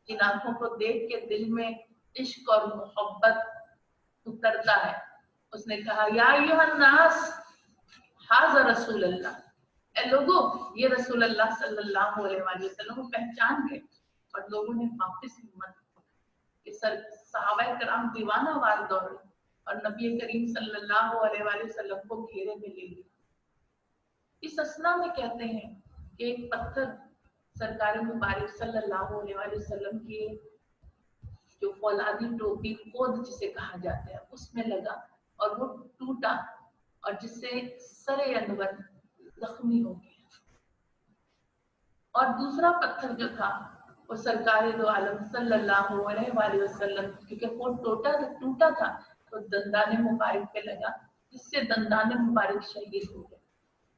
जिन आंखों को देख के दिल में इश्क और मोहब्बत उतरता है। उसने कहा, या अय्युहन्नास हाज़ा रसूल अल्लाह, ए लोगों, ये रसूल अल्लाह सल्लल्लाहु अलैहि वसल्लम को पहचान गए। और लोगों ने वापस हिम्मत कि सहाबा कराम दीवाना वार दौड़े और नबी करीम सल्लल्लाहु अलैहि वसल्लम को घेरे में ले लिया। इस असना में कहते हैं कि एक पत्थर सरकार मुबारक सल्लल्लाहु अलैहि वसल्लम की जो फौलादी टोपी खोद जिसे कहा जाता है उसमें लगा और वो टूटा, और जिससे सरे अनवर जख्मी हो गया। और दूसरा पत्थर जो था वो सरकार दो आलम सल्लल्लाहु अलैहि वसल्लम, क्योंकि वो टूटा था तो दंदाने मुबारक पे लगा, जिससे दंदाने मुबारक शहीद हो गए।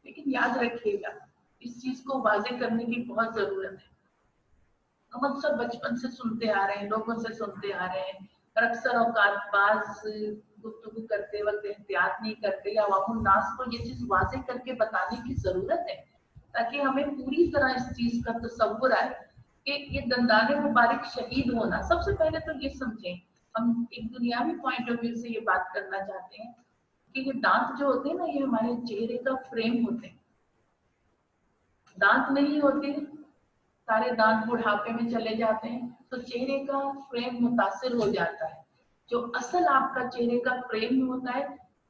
लेकिन याद रखिएगा, इस चीज को वाजे करने की बहुत जरूरत है। हम अक्सर बचपन से सुनते आ रहे हैं, लोगों से सुनते आ रहे हैं, और अक्सर औकात बाज गुफ्तगू करते वक्त एहतियात नहीं करते, या अवामुन नास को ये चीज वाजे करके बताने की जरूरत है, ताकि हमें पूरी तरह इस चीज का तसव्वुर आए कि ये दंदाने मुबारक शहीद होना। सबसे पहले तो ये समझें, हम एक दुनियावी पॉइंट ऑफ व्यू से ये बात करना चाहते हैं कि ये दांत जो होते हैं ना, ये हमारे चेहरे का फ्रेम होते हैं। दांत नहीं होते, सारे दांत बुढ़ापे में चले जाते हैं तो चेहरे का फ्रेम मुतासिर हो जाता है। जो असल आपका चेहरे का फ्रेम होता है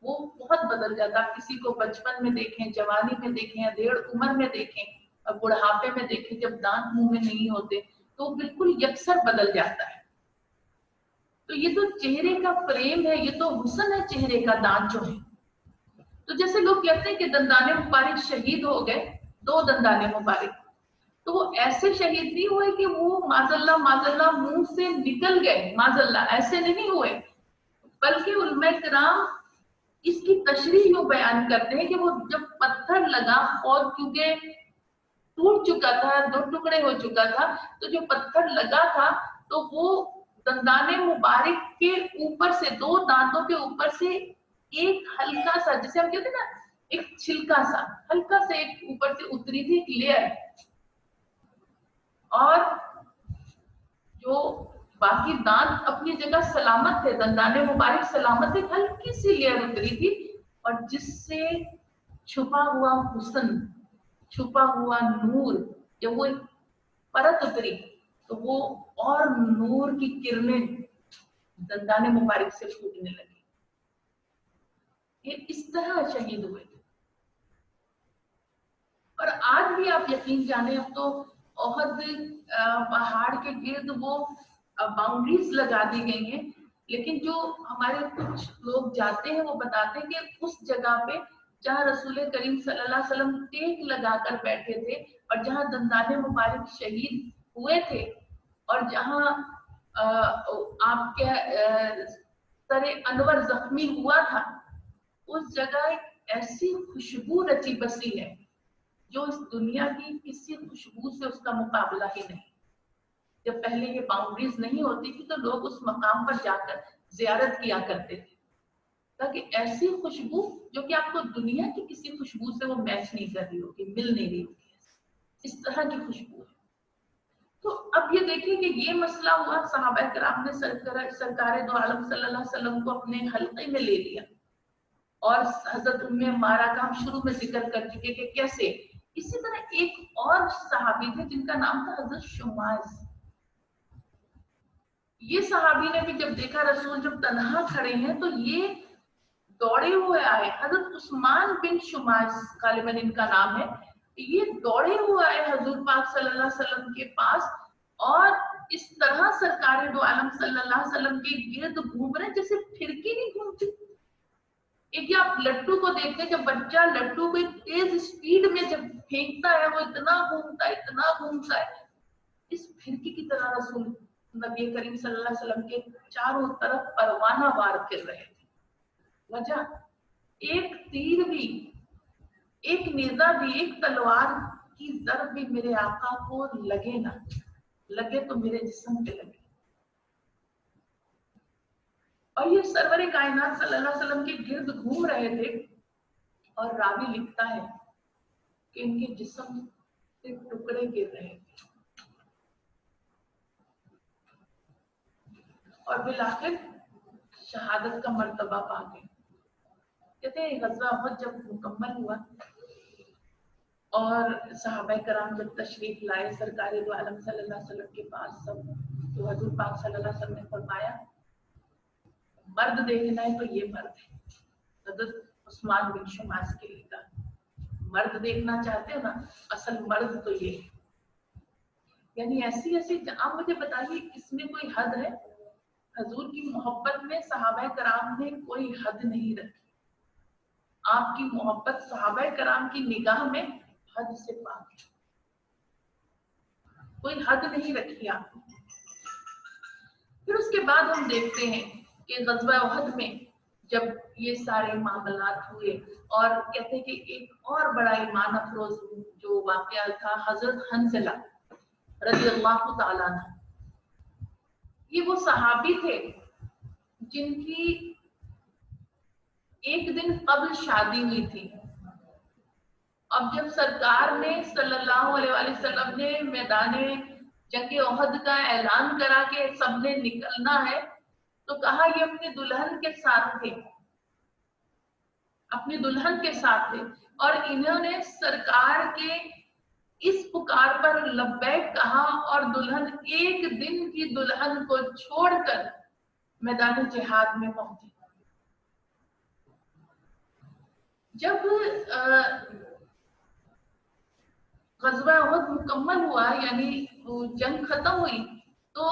वो बहुत बदल जाता है। किसी को बचपन में देखें, जवानी में देखें, या डेढ़ उम्र में देखें और बुढ़ापे में देखें, जब दांत मुंह में नहीं होते तो बिल्कुल यकसर बदल जाता है। तो ये तो चेहरे का फ्रेम है, ये तो हुस्न है चेहरे का, दांत जो है। तो जैसे लोग कहते हैं कि दंदाने मुबारक शहीद हो गए, दो दंदाने मुबारक, तो वो ऐसे शहीद नहीं हुए कि वो माजल्ला मुंह से निकल गए, माजल्ला ऐसे नहीं हुए। बल्कि उलमा किराम इसकी तशरीह यूं बयान करते हैं कि वो जब पत्थर लगा और क्योंकि टूट चुका था, दो टुकड़े हो चुका था, तो जो पत्थर लगा था तो वो दंदाने मुबारक के ऊपर से, दो दांतों के ऊपर से एक हल्का सा, जिसे हम कहते हैं ना एक छिलका सा, हल्का सा एक ऊपर से उतरी थी एक लेयर, और जो बाकी दांत अपनी जगह सलामत थे, दंदाने मुबारक सलामत थे, हल्की सी लेयर उतरी थी, और जिससे छुपा हुआ हुस्न, छुपा हुआ नूर, जब वो एक परत उतरी तो वो और नूर की किरणें दंदाने मुबारक से फूटने लगी। ये इस तरह शहीद हुए थे। और आज भी आप यकीन जाने, अब तो ओहद पहाड़ के गिर्द वो बाउंड्रीज लगा दी गई हैं, लेकिन जो हमारे कुछ लोग जाते हैं वो बताते हैं कि उस जगह पे जहाँ रसूल करीम सल्लल्लाहु अलैहि वसल्लम टेक लगाकर बैठे थे और जहाँ दंदाने मुबारक शहीद हुए थे और जहाँ आपके सरे अनवर जख्मी हुआ था, उस जगह एक ऐसी खुशबू रची बसी है जो इस दुनिया की किसी खुशबू से उसका मुकाबला ही नहीं। जब पहले ये बाउंड्रीज नहीं होती थी तो लोग उस मकाम पर जाकर जियारत किया करते थे, ताकि ऐसी खुशबू जो कि आपको दुनिया की किसी खुशबू से वो मैच नहीं कर रही होगी, मिल नहीं रही होगी, इस तरह की खुशबू है। तो अब ये देखिए कि ये मसला हुआ, सहाबा किराम ने सरकार दो आलम सल्लल्लाहु अलैहि वसल्लम को अपने हल्के में ले लिया, और हजरत उम्मे अम्मारा का हम शुरू में जिक्र कर चुके कि कैसे। इसी तरह एक और सहाबी थे जिनका नाम था हजरत शुमाज। ये सहाबी ने भी जब देखा रसूल जब तन्हा खड़े हैं तो ये दौड़े हुए आए। हजरत उस्मान बिन शुमाज गालिबन इनका नाम है। ये दौड़े हुए आए हजूर पाक सल्लल्लाहु अलैहि वसल्लम के पास, और इस तरह सरकार दो आलम सल्लल्लाहु अलैहि वसल्लम के गिर्द घूम रहे जैसे फिरकी नहीं घूमती। एक आप लट्टू को देखते हैं, जब बच्चा लट्टू को तेज स्पीड में जब फेंकता है वो इतना घूमता है, इस फिरकी की तरह रसूल नबी करीम सल्लल्लाहु अलैहि वसल्लम के चारों तरफ परवाना वार फिर रहे थे। वजह एक तीर भी, एक नेजा भी, एक तलवार की जर्ब भी मेरे आका को लगे ना लगे तो मेरे जिस्म पे लगे। और ये सरवरे कायनात सल्लल्लाहु अलैहि वसल्लम के गिर्द घूम रहे थे, और रावी लिखता है कि इनके जिस्म से टुकड़े गिर रहे थे, और बिलाखिर शहादत का मर्तबा पा गए। कहते हैं गज़वा उहद जब मुकम्मल हुआ और सहाबा कराम जब तशरीफ लाए सरकार दो आलम सल्लल्लाहु अलैहि वसल्लम के पास, सब तो हजूर पाक सल्लल्लाहु अलैहि वसल्लम ने फरमाया, मर्द देखना है तो ये मर्द है। हजरत उस्मान बिन शुमास के लिए कहा, मर्द देखना चाहते हो ना, असल मर्द तो ये है। यानी ऐसी ऐसी, आप मुझे बताइए इसमें कोई हद है? हजूर की मोहब्बत में सहाबा कराम ने कोई हद नहीं रखी। आपकी मोहब्बत सहाबा कराम की निगाह में हद से पार, कोई हद नहीं रखी आपने। फिर उसके बाद हम देखते हैं कि ग़ज़वा उहद में जब ये सारे मामलात हुए, और कहते हैं कि एक और बड़ा ईमान अफरोज जो वाक़या था, हजरत हंज़ला रज़ियल्लाहु ताला अन्हु, ये वो सहाबी थे जिनकी एक दिन कबल शादी हुई थी। अब जब सरकार ने सल्लल्लाहु अलैहि वसल्लम ने मैदाने जंगे उहद का ऐलान करा कि सबने निकलना है, तो कहा ये अपनी दुल्हन के साथ थे, अपनी दुल्हन के साथ थे, और इन्होंने सरकार के इस पुकार पर लब्बैक कहा, और दुल्हन एक दिन की दुल्हन को छोड़कर मैदान जिहाद में पहुंची। जब ग़ज़वा उहद मुकम्मल हुआ, यानी जंग खत्म हुई, तो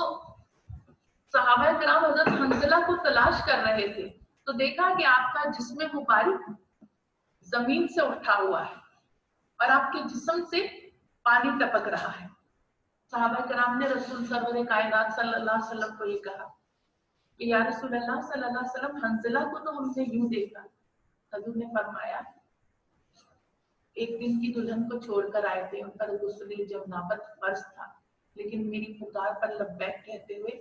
सहाबा किराम हजरत हंज़ला को तलाश कर रहे थे, तो देखा कि आपका जिस्म मुबारक जमीन से उठा हुआ है और आपके जिस्म से पानी टपक रहा है। सहाबा किराम ने रसूल सरवर कायनात सल्लल्लाहु अलैहि वसल्लम को ये कहा, कि या रसूलल्लाह सल्लल्लाहु अलैहि वसल्लम, हंजला को तो हमने यूं देखा। हजूर ने फरमाया, एक दिन की दुल्हन को छोड़कर आए थे, उन पर गुस्ल जनाबत फर्ज था, लेकिन मेरी पुकार पर लब्बैक कहते हुए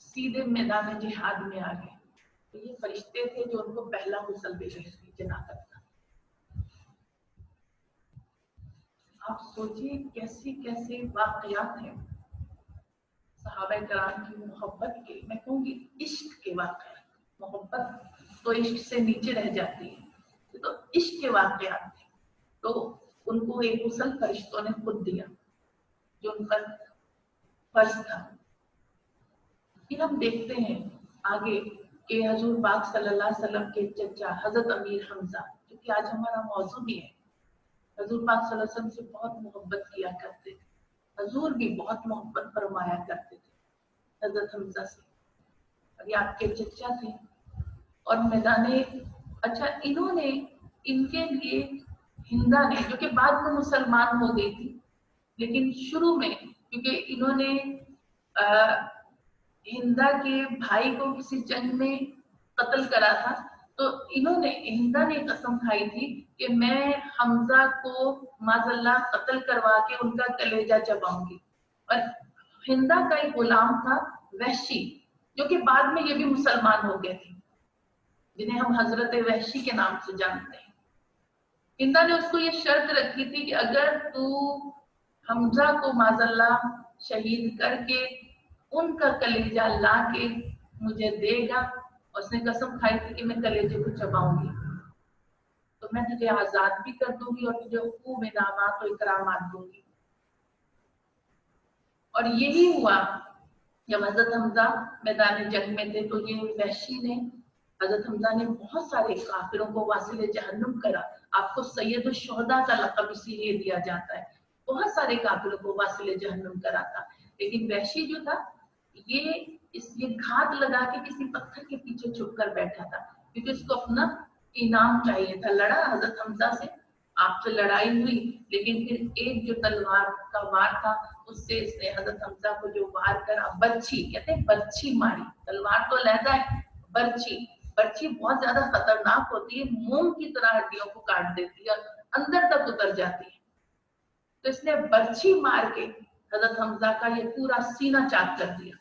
सीधे मैदान जिहाद में आ गए। तो ये फरिश्ते थे जो उनको पहला गुस्ल दे रहे थे जनाबत का। आप सोचिए कैसे कैसे वाकयात हैं सहाबा कराम की मोहब्बत के, मैं कहूँगी इश्क के वाकयात। मोहब्बत तो इश्क से नीचे रह जाती है, तो इश्क के वाकयात थे। तो उनको एक गुस्ल फरिश्तों ने खुद दिया जो उन पर फर्ज था। फिर हम देखते हैं आगे कि हजूर पाक सल्लल्लाहु अलैहि वसल्लम के चचा हजरत अमीर हमजा, जो कि आज हमारा मौजू भी है, हजूर पाक सल्लल्लाहु अलैहि वसल्लम से बहुत मोहब्बत किया करते थे। हजूर भी बहुत मोहब्बत फरमाया करते थे हजरत हमजा से, और ये आपके चचा थे। और मैदाने, अच्छा, इन्होंने, इनके लिए हिंदा ने, जो कि बाद में मुसलमान हो गई थी, लेकिन शुरू में क्योंकि इन्होंने हिंदा के भाई को किसी जंग में कत्ल करा था, तो इन्होंने, हिंदा ने कसम खाई थी कि मैं हमजा को माजल्ला कत्ल करवा के उनका कलेजा चबाऊंगी। और हिंदा का एक गुलाम था वहशी, जो कि बाद में ये भी मुसलमान हो गए थे, जिन्हें हम हजरत वहशी के नाम से जानते हैं। हिंदा ने उसको ये शर्त रखी थी कि अगर तू हमजा को माजल्ला शहीद करके उनका कलेजा ला के मुझे देगा, उसने कसम खाई थी कि मैं कलेजे को चबाऊंगी, तो मैं तुझे आजाद भी कर दूंगी और तुझे खूब इनामात और इकरामात दूंगी। और यही हुआ जब हजरत हमजा मैदान जंग में थे, तो ये वहशी ने, हजरत हमजा ने बहुत सारे काफिरों को वासिल जहन्नुम करा। आपको सैयद शुहदा का लक़ब इसीलिए दिया जाता है, बहुत सारे काफिरों को वासिल जहन्नुम करा था। लेकिन वहशी जो था, ये घात लगा के किसी पत्थर के पीछे छुप कर बैठा था, क्योंकि उसको अपना इनाम चाहिए था। लड़ा हजरत हमजा से, आपसे लड़ाई हुई, लेकिन फिर एक जो तलवार का वार था, उससे इसने हजरत हमजा को जो वार करा, बर्छी कहते हैं, बर्छी मारी। तलवार तो अलग है, बर्छी, बर्छी बहुत ज्यादा खतरनाक होती है, मोम की तरह हड्डियों को काट देती है, अंदर तक उतर जाती है। तो इसने बर्छी मार के हजरत हमजा का ये पूरा सीना चाक कर दिया,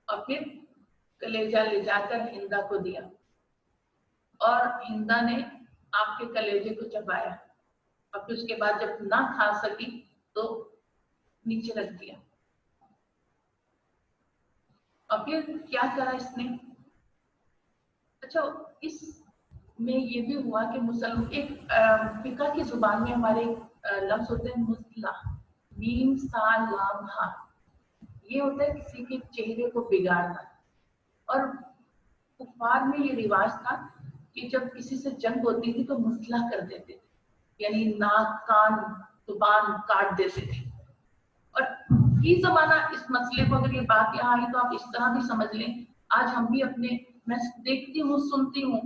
और फिर कलेजा ले जाकर हिंदा को दिया, और हिंदा ने आपके कलेजे को चबाया, और फिर उसके बाद जब ना खा सकी तो नीचे रख दिया। और फिर क्या करा इसने, अच्छा, इसमें ये भी हुआ कि मुसलमान, एक फिका की जुबान में हमारे लफ्ज होते हैं मुस्ला, मीम सा लाम हा, ये होता है किसी के चेहरे को बिगाड़ना। और कुफार में ये रिवाज था कि जब किसी से जंग होती थी तो मुसला कर देते थे, यानी नाक कान जुबान काट देते थे। और ये जमाना इस मसले को, अगर ये बात यहाँ आई तो आप इस तरह भी समझ लें, आज हम भी अपने, मैं देखती हूँ सुनती हूँ,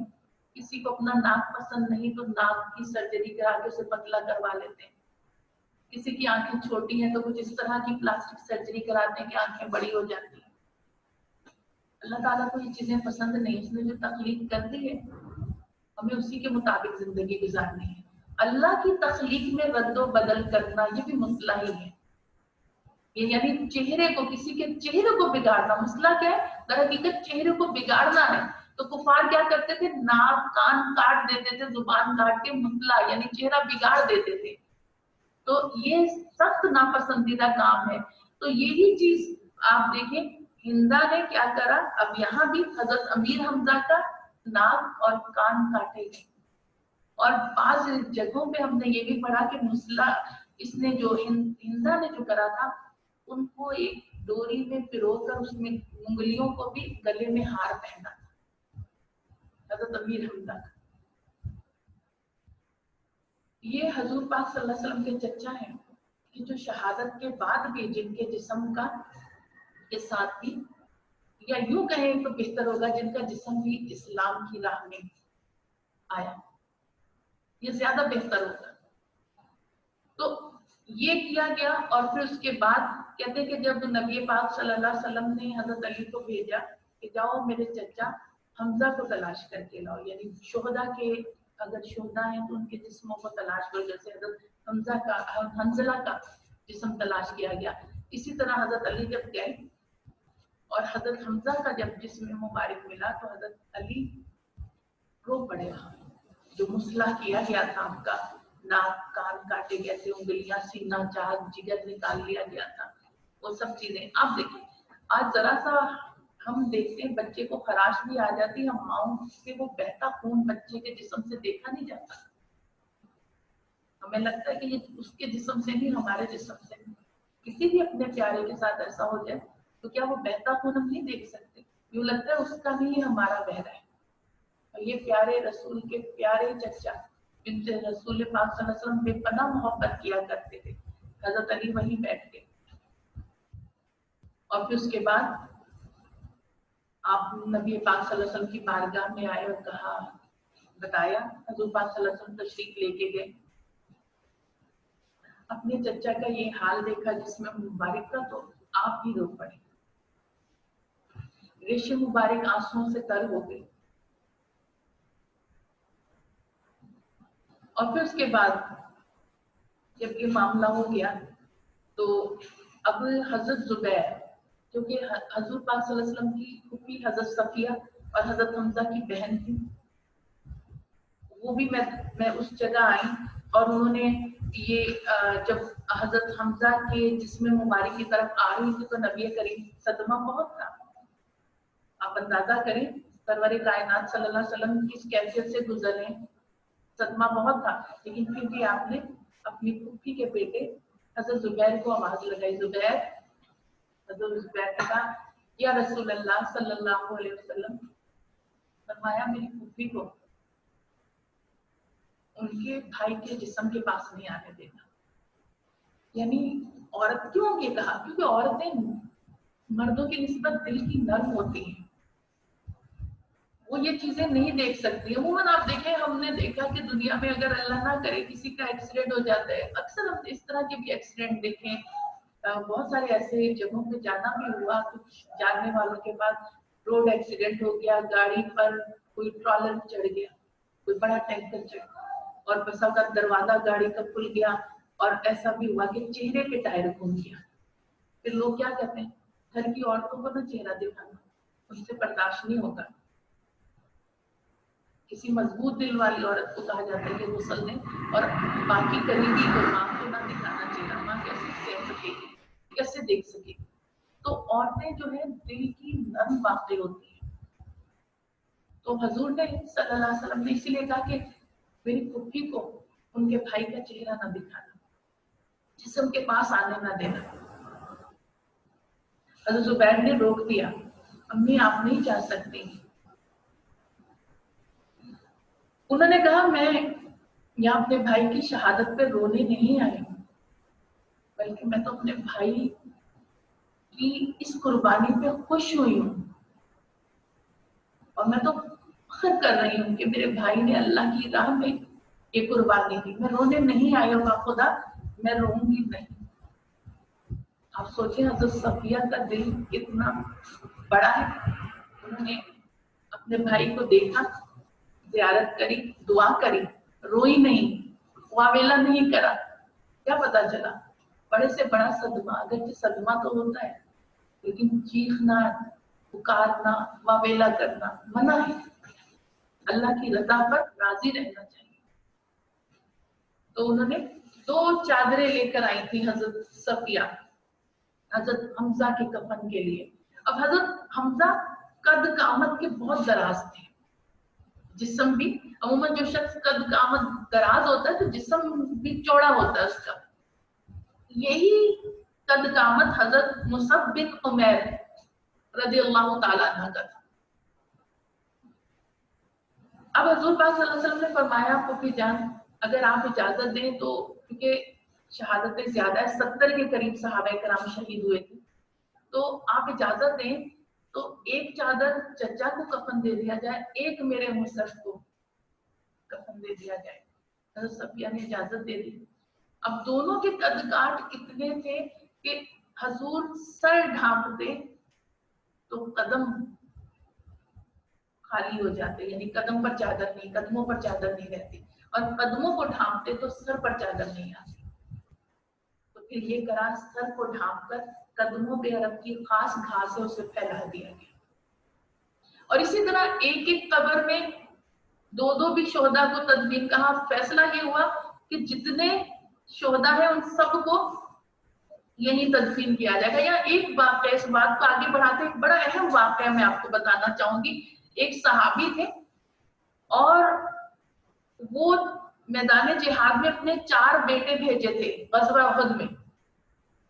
किसी को अपना नाक पसंद नहीं तो नाक की सर्जरी करा के उसे पतला करवा लेते हैं। किसी की आंखें छोटी हैं तो कुछ इस तरह की प्लास्टिक सर्जरी कराते हैं कि आंखें बड़ी हो जाती हैं। अल्लाह ताला को ये चीजें पसंद नहीं, उसने जो तख्लीक कर दी है हमें उसी के मुताबिक जिंदगी गुजारनी है। अल्लाह की तख्लीक में रद्दो बदल करना ये भी मसला ही है। ये यानी चेहरे को, किसी के चेहरे को बिगाड़ना, मसला क्या है, दरहकीकत चेहरे को बिगाड़ना है। तो कुफार क्या करते थे, नाक कान काट देते थे, जुबान काट के मुसला यानी चेहरा बिगाड़ देते थे। तो ये सख्त नापसंदीदा काम है। तो यही चीज आप देखें, हिंदा ने क्या करा, अब यहाँ भी हजरत अमीर हमजा का नाक और कान काटे गए। और बाज जगहों पे हमने ये भी पढ़ा कि मुसला, इसने जो हिंदा ने जो करा था, उनको एक डोरी में पिरोकर उसमें उंगलियों को भी गले में हार पहना था हजरत अमीर हमजा का। ये हजूर पाक सल्लल्लाहु अलैहि वसल्लम के चचा हैं कि जो शहादत के बाद भी, जिनके जिस्म का के साथ भी, या यूं कहें तो बेहतर होगा, जिनका जिस्म भी इस्लाम की राह में आया, ये ज्यादा बेहतर होगा। तो ये किया गया। और फिर उसके बाद कहते हैं कि जब नबी पाक सल्लल्लाहु अलैहि वसल्लम ने हजरत अली को भेजा कि जाओ मेरे चचा हमजा को तलाश करके लाओ, यानी शोहदा के, अगर शोहदा है तो उनके जिस्मों को तलाश करो, जैसे हजरत हंजला का जिस्म तलाश किया गया। इसी तरह हजरत अली जब गए और हजरत हमजा का जब जिस्म मुबारक मिला तो हजरत अली रो पड़े। जो मुसला किया गया था, आपका नाक कान काटे गए थे, उंगलियां सीना चाक जिगर निकाल लिया गया था, वो सब चीजें आप देखिए। आज जरा सा हम देखते हैं बच्चे को खराश भी आ जाती है, हम माओ से वो बहता खून बच्चे के जिस्म से देखा नहीं जाता। हमें लगता है कि ये उसके जिस्म से नहीं, हमारे जिस्म से। किसी भी अपने प्यारे के साथ ऐसा हो जाए तो क्या वो बहता खून हम नहीं देख सकते? यूं लगता है उसका नहीं, हमारा बह रहा है। और ये प्यारे रसूल के प्यारे चचा जिनसे रसूल पाक सल्लल्लाहु अलैहि वसल्लम बेपनाह मोहब्बत किया करते थे, हजरत अली वहीं बैठ गए। और फिर उसके बाद आप नबी पाक सल्लल्लाहु अलैहि वसल्लम की बारगाह में आए और कहा, बताया, हजूर पाक सल्लल्लाहु अलैहि वसल्लम तशरीफ लेके गए। अपने चचा का ये हाल देखा जिसमें मुबारक का, तो आप भी रो पड़े। रेशे मुबारक आंसुओं से तर हो गई। और फिर उसके बाद जब ये मामला हो गया तो अब हजरत जुबैर, जो कि हजूर पाक सल्लल्लाहु अलैहि वसल्लम की फूफी हजरत सफिया और हजरत हमजा की बहन थी, वो भी मैं उस जगह आई और उन्होंने ये जब हजरत हमजा के जिस्म मुबारक की तरफ आ रही थी तो नबी करीम, सदमा बहुत था। आप अंदाजा करें सरवर कायनात सल्लल्लाहु अलैहि वसल्लम की इस कैफियत से गुजरे, सदमा बहुत था। लेकिन फिर भी आपने अपनी फूफी के बेटे हजरत जुबैर को आवाज लगाई, जुबैर। हजरत जुबैर ने कहा, या रसूल अल्लाह सल्लल्लाहु अलैहि वसल्लम, फरमाया मेरी फूफी को उनके भाई के जिस्म के पास नहीं आने देना। यानी औरत, क्यों ये कहा? क्योंकि औरतें मर्दों की निस्बत दिल की नर्म होती हैं, वो ये चीजें नहीं देख सकती। अमूमन आप देखें, हमने देखा कि दुनिया में अगर अल्लाह ना करे किसी का एक्सीडेंट हो जाता है, अक्सर हम इस तरह के भी एक्सीडेंट देखें। बहुत सारे ऐसे जगहों पे जाना भी हुआ, कुछ जानने वालों के पास रोड एक्सीडेंट हो गया, गाड़ी पर कोई ट्रॉलर चढ़ गया, कोई बड़ा टैंकर चढ़ गया और बसा का दरवाजा गाड़ी का खुल गया और ऐसा भी हुआ कि चेहरे पे टायर घूम गया। फिर लोग क्या कहते हैं, घर की औरतों को ना चेहरा दिखाना, उनसे बर्दाश्त नहीं होगा। किसी मजबूत दिल वाली औरत को कहा जाता है कि गुस्ल ने, और बाकी करीबी को, माँ को ना दिखाना चेहरा, माँ कैसे सह सकेगी, कैसे देख सकेगी। तो औरतें जो है दिल की नर्म बातें होती हैं। तो हजूर ने सल्लल्लाहु अलैहि वसल्लम ने इसीलिए कहा कि मेरी फूफी को उनके भाई का चेहरा ना दिखाना, जिस्म के पास आने ना देना। हजरत जुबैर ने रोक दिया, अम्मी आप नहीं जा सकती। उन्होंने कहा, मैं यहाँ अपने भाई की शहादत पे रोने नहीं आई, बल्कि मैं तो अपने भाई की इस कुर्बानी पे खुश हुई हूँ और मैं तो फख्र कर रही हूँ कि मेरे भाई ने अल्लाह की राह में ये कुर्बानी दी। मैं रोने नहीं आई हूँ खुदा, मैं रोऊंगी नहीं। आप सोचें हजरत सफिया का दिल कितना बड़ा है। उन्होंने अपने भाई को देखा, ज़ियारत करी, दुआ करी, रोई नहीं, वावेला नहीं करा। क्या पता चला? बड़े से बड़ा सदमा, अगर सदमा तो होता है, लेकिन चीखना, पुकारना, वावेला करना मना है। अल्लाह की रजा पर राजी रहना चाहिए। तो उन्होंने 2 चादरें लेकर आई थी हजरत सफिया, हजरत हमजा के कफन के लिए। अब हजरत हमजा कद कामत के बहुत दराज थे, जिस्म भी, अमूमन जो शख्स कद कामत दराज होता है तो जिस्म भी चौड़ा होता है उसका। यही कद कामत हजरत मुसअब बिन उमैर रज़ियल्लाहु ताला अन्हा का था। अब हजूर पाक सल्लल्लाहु अलैहि वसल्लम ने फरमाया, फूफी जान अगर आप इजाजत दें तो, क्योंकि शहादतें ज्यादा है, 70 के करीब सहाबा कराम शहीद हुए थे, तो आप इजाजत दें तो एक चादर चचा को कफन दे दिया जाए, एक मेरे मुसअब को कफन दे दिया जाए। हजरत सफिया ने इजाजत दे दी। अब दोनों के कदकाठ इतने थे कि हजूर सर ढांपते तो कदम खाली हो जाते, यानी कदम पर चादर नहीं, कदमों पर चादर नहीं रहती, और कदमों को ढांपते तो सर पर चादर नहीं आती। तो फिर ये करा, सर को ढांपकर कदमों पे अरब की खास घास है उसे फैला दिया गया। और इसी तरह एक एक कब्र में दो दो भी शोहदा को तदफीन कहा। फैसला ये हुआ कि जितने शोहदा है उन सबको यही तदफीन किया जाएगा। या एक वाक़या, इस बात को आगे बढ़ाते एक बड़ा अहम वाक़या मैं आपको बताना चाहूंगी। एक सहाबी थे और वो मैदान जिहाद में अपने 4 बेटे भेजे थे, ग़ज़वा उहद में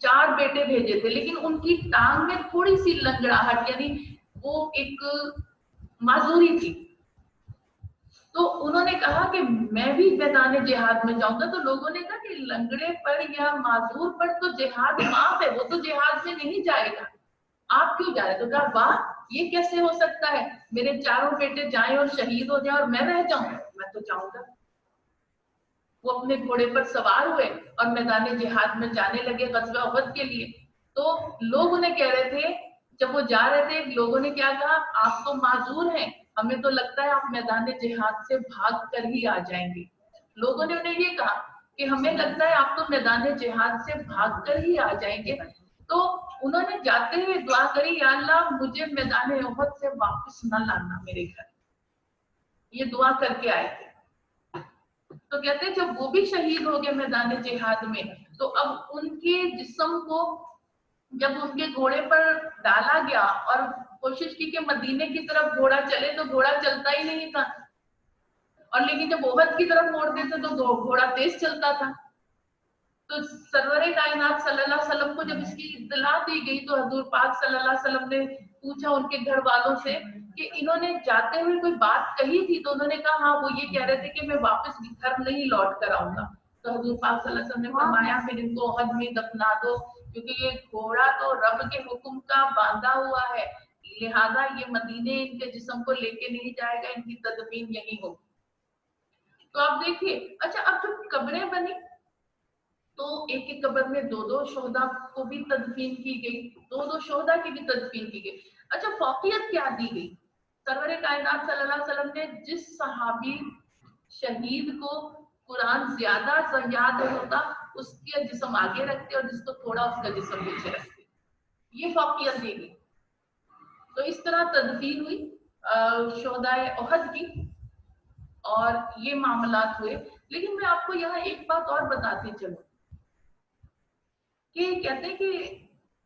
4 बेटे भेजे थे, लेकिन उनकी टांग में थोड़ी सी लंगड़ाहट, यानी वो एक माजूरी थी। तो उन्होंने कहा कि मैं भी मैदान जिहाद में जाऊंगा। तो लोगों ने कहा कि लंगड़े पर या माजूर पर तो जिहाद माफ है, वो तो जिहाद में नहीं जाएगा, आप क्यों जा रहे? तो कहा वाह, ये कैसे हो सकता है, मेरे चारों बेटे जाएं और शहीद हो जाएं और मैं रह जाऊं, मैं तो जाऊंगा। वो अपने घोड़े पर सवार हुए और मैदान जिहाद में जाने लगे ग़ज़वा उहद के लिए। तो लोग उन्हें कह रहे थे, जब वो जा रहे थे, लोगों ने क्या कहा, आप तो माजूर हैं, हमें तो लगता है आप मैदान जिहाद से भाग कर ही आ जाएंगे। लोगों ने उन्हें ये कहा कि हमें लगता है आप तो मैदान जिहाद से भाग कर ही आ जाएंगे। तो उन्होंने जाते हुए दुआ करी, या अल्लाह मुझे मैदान उहद से वापस न लाना मेरे घर, ये दुआ करके आए थे। तो कहते हैं जब वो भी शहीद हो गए मैदान जिहाद में, तो अब उनके जिस्म को जब उनके घोड़े पर डाला गया और कोशिश की कि मदीने की तरफ घोड़ा चले, तो घोड़ा चलता ही नहीं था, और लेकिन जब उहद की तरफ मोड़ देते तो घोड़ा तेज चलता था। तो सरवरे कायनात सल्लल्लाहु अलैहि वसल्लम को जब इसकी इत्तला दी गई, तो हजूर पाक सल्लल्लाहु अलैहि वसल्लम ने पूछा उनके घर वालों से कि इन्होंने जाते हुए कोई बात कही थी? तो उन्होंने कहा हाँ, वो ये कह रहे थे कि मैं वापस घर नहीं लौट कर आऊंगा। तो हजूर पाक सल्लल्लाहु अलैहि वसल्लम ने फरमाया फिर इनको उहद में दफना दो, क्योंकि ये घोड़ा तो रब के हुक्म का बांधा हुआ है, लिहाजा ये मदीने इनके जिस्म को लेके नहीं जाएगा, इनकी तदफीन यही होगी। तो आप देखिए, अच्छा अब जब कब्रें बनी तो एक एक कब्र में दो दो शोहदा को भी तदफीन की गई, दो दो शोहदा की भी तदफीन की गई। अच्छा, फौकियत क्या दी गई? सरवरे कायनात सल्लल्लाहु अलैहि वसल्लम ने जिस सहाबी शहीद को कुरान ज्यादा याद होता उसके जिस्म आगे रखते और जिसको थोड़ा उसका जिस्म पीछे रखते, ये फौकियत दी गई। तो इस तरह तदफीन हुई शोहदाए उहद की, और ये मामलात हुए। लेकिन मैं आपको यहाँ एक बात और बताती चलूं कि कहते हैं कि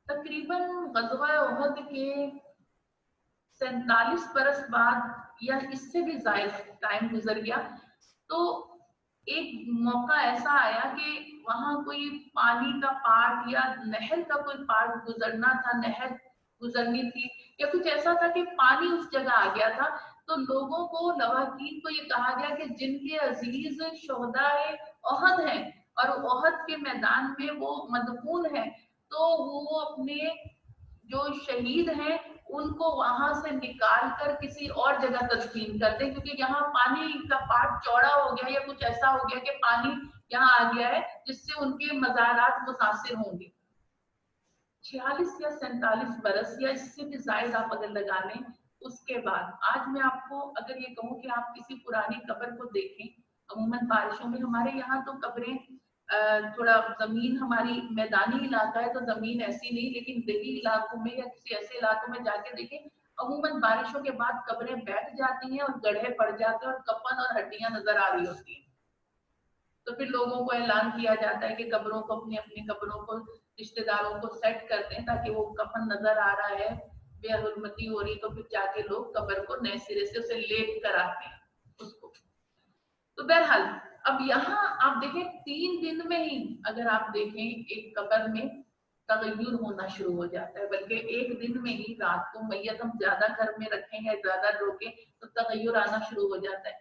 तकरीबन ग़ज़वा उहद के 47 बरस बाद या इससे भी ज्यादा टाइम गुजर गया, तो एक मौका ऐसा आया कि वहां कोई पानी का पार्ट या नहर का कोई पार्ट गुजरना था, नहर गुजरनी थी, या कुछ ऐसा था कि पानी उस जगह आ गया था। तो लोगों को, लवाकीन को ये कहा गया कि जिनके अजीज शोहदाए उहद हैं और उहद के मैदान में वो मदफून है, तो वो अपने जो शहीद हैं उनको वहां से निकाल कर किसी और जगह तदफीन कर दें, क्योंकि यहाँ पानी का पार्ट चौड़ा हो गया या कुछ ऐसा हो गया कि पानी यहाँ आ गया है जिससे उनके मज़ारात मुतासिर होंगे। 46 या 47 बरस या इससे भी ज्यादा आप अगर लगा लें, उसके बाद आज मैं आपको अगर ये कहूँ कि आप किसी पुरानी कब्र को देखें, अमूमन बारिशों में हमारे यहाँ तो कब्रें थोड़ा जमीन हमारी मैदानी इलाका है तो जमीन ऐसी नहीं, लेकिन दिल्ली इलाकों में या किसी ऐसे इलाकों में जाके देखें, अमूमन बारिशों के बाद कब्रें बैठ जाती हैं और गड्ढे पड़ जाते हैं और कफन और हड्डियां नजर आ रही होती हैं। तो फिर लोगों को ऐलान किया जाता है कि कब्रों को, अपनी अपनी कब्रों को, रिश्तेदारों को सेट कर दें ताकि वो कफन नजर आ रहा है, बेहरमती हो रही, तो फिर जाके लोग कब्र को नए सिरे से उसे लेप कराते हैं उसको। तो बहरहाल अब यहाँ आप देखें 3 दिन में ही अगर आप देखें एक कब्र में तगय्युर होना शुरू हो जाता है, बल्कि एक दिन में ही रात को मैयत हम ज्यादा घर में रखें या ज्यादा रोकें तो तगय्युर आना शुरू हो जाता है।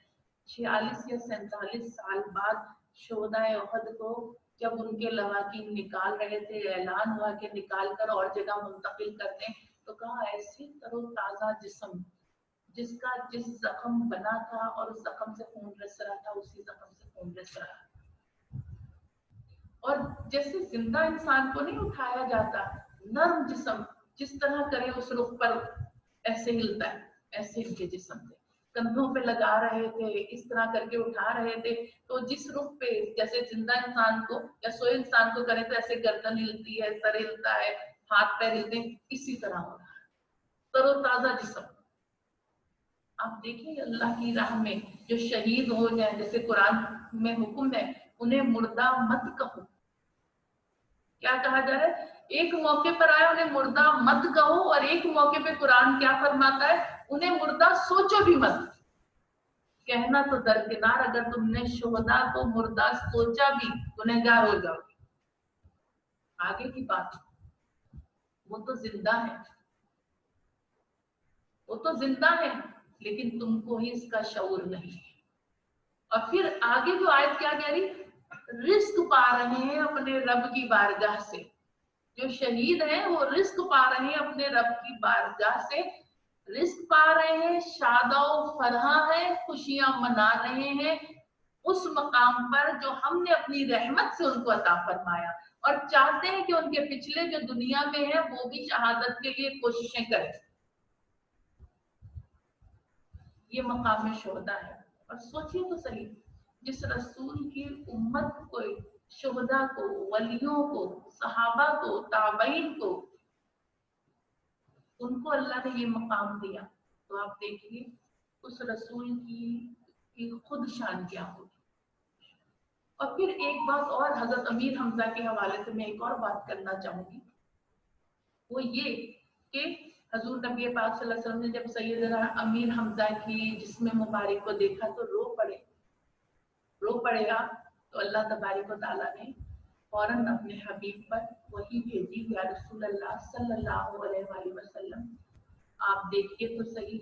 46 या 47 साल बाद शोहदाए उहद को जब उनके लवाकीन निकाल रहे थे, ऐलान हुआ कि निकाल कर और जगह मुंतकिल कर दें, तो कहा ऐसी तरोताजा जिस्म जिसका जिस जख्म बना था और उस जख्म से खून रिस रहा था, उसी जख्म से खून रिस रहा। और जैसे जिंदा इंसान को नहीं उठाया जाता, नर्म जिस्म जिस तरह करे उस रुख पर ऐसे हिलता है, ऐसे इनके जिस्म थे, कंधों पे लगा रहे थे, इस तरह करके उठा रहे थे। तो जिस रुख पे जैसे जिंदा इंसान को या सोए इंसान को करे तो ऐसे गर्दन हिलती है, सर हिलता है, हाथ पैर हिलते हैं, इसी तरह हो रहा है, तरोताजा जिस्म। आप देखिए अल्लाह की राह में जो शहीद हो जाए, जैसे कुरान में हुक्म है उन्हें मुर्दा मत कहो। क्या कहा जा रहा है? एक मौके पर आए उन्हें मुर्दा मत कहो, और एक मौके पे कुरान क्या फरमाता है, उन्हें मुर्दा सोचो भी मत। कहना तो दरकिनार, अगर तुमने शुहदा को मुर्दा सोचा भी गुनहगार हो जाओगे। आगे की बात, वो तो जिंदा है, वो तो जिंदा है, लेकिन तुमको ही इसका शऊर नहीं है। और फिर आगे जो आयत क्या कह रही, रिस्क पा रहे हैं अपने रब की बारगाह से। जो शहीद हैं वो रिस्क पा रहे हैं अपने रब की बारगाह से, रिस्क पा रहे हैं, शादा फरहा है, खुशियां मना रहे हैं उस मकाम पर जो हमने अपनी रहमत से उनको अता फरमाया, और चाहते हैं कि उनके पिछले जो दुनिया में है वो भी शहादत के लिए कोशिशें करें। ये मकाम शुहदा है। और सोचिए तो सही, जिस रसूल की उम्मत को, शुहदा को, वलियों को, सहाबा को, ताबईन को, उनको अल्लाह ने ये मकाम दिया, तो आप देखिए उस रसूल की खुद शान क्या होगी। और फिर एक बात और हजरत अमीर हमजा के हवाले से मैं एक और बात करना चाहूंगी, वो ये कि हजूर नबी पाक सल्लल्लाहु अलैहि वसल्लम ने जब सैयदना अमीर हमजा की जिस्म मुबारक को देखा तो रो पड़े आप। तो अल्लाह तबारक व तआला ने फौरन अपने हबीब पर वही भेजी, या रसूल अल्लाह सल्लल्लाहु अलैहि वसल्लम, आप देखिए तो सही,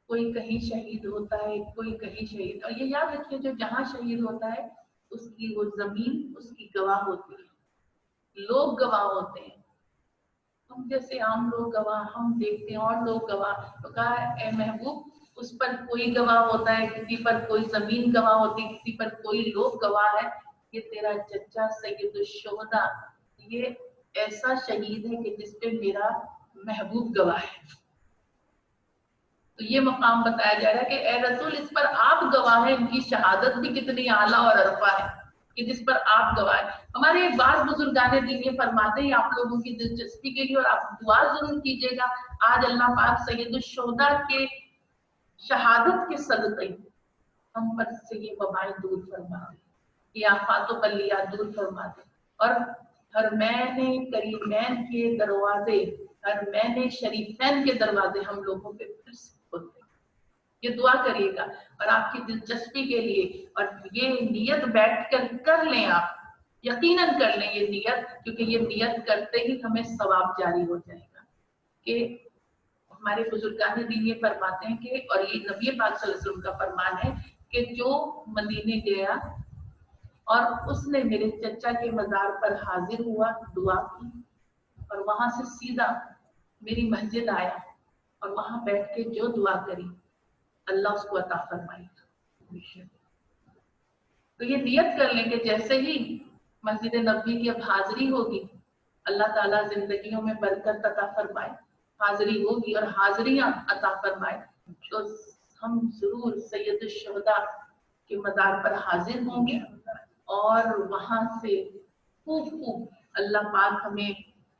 कोई कहीं शहीद होता है, कोई कहीं शहीद, और ये याद रखिए जो जहाँ शहीद होता है उसकी वो जमीन उसकी गवाह होती है, लोग गवाह होते हैं, हम जैसे आम लोग गवाह, हम देखते हैं और लोग गवाह। तो कहा ए महबूब, उस पर कोई गवाह होता है, किसी पर कोई जमीन गवाह होती, किसी पर कोई लोग गवाह है, ये तेरा चचा सैयदुल शुहदा, ये ऐसा शहीद है कि जिसपे मेरा महबूब गवाह है। तो ये मकाम बताया जा रहा है कि ए रसूल, इस पर आप गवाह हैं, इनकी शहादत भी कितनी आला और अरफा है कि जिस पर आप गवाह हैं। हमारे एक बात बुजुर्गाने दीन ये फरमाते हैं, आप लोगों की दिलचस्पी के लिए, और आप दुआ जरूर कीजिएगा, आज अल्लाह पाक सैयदुल शुहदा के शहादत के सदक़े हम पर से ये वबाएं दूर फरमा दे, ये आफात बलिया दूर फरमा दे, और हरमैन करीमैन के दरवाजे, हरमैन शरीफैन के दरवाजे हम लोगों पे फिर से खोलते। ये दुआ करिएगा, और आपकी दिलचस्पी के लिए, और ये नियत बैठकर कर लें, आप यकीनन कर लें ये नियत, क्योंकि ये नियत करते ही हमें सवाब जारी हो जाएगा। कि हमारे बुजुर्गान दीन ये फरमाते हैं कि, और ये नबी पाक सल्लल्लाहु अलैहि वसल्लम का फरमान है कि जो मदीने गया और उसने मेरे चचा के मजार पर हाजिर हुआ, दुआ की, और वहां से सीधा मेरी मस्जिद आया और वहां बैठ के जो दुआ करी अल्लाह उसको अता फरमाएगा। तो ये नियत कर लें कि जैसे ही मस्जिद नबी की अब हाजिरी होगी, अल्लाह ताला जिंदगियों में बरकत अता फरमाए, हाजिरी होगी और हाजिरियां अता फरमाए, तो हम जरूर सैयद शुहदा के मजार पर हाजिर होंगे, और वहां से खूब अल्लाह पाक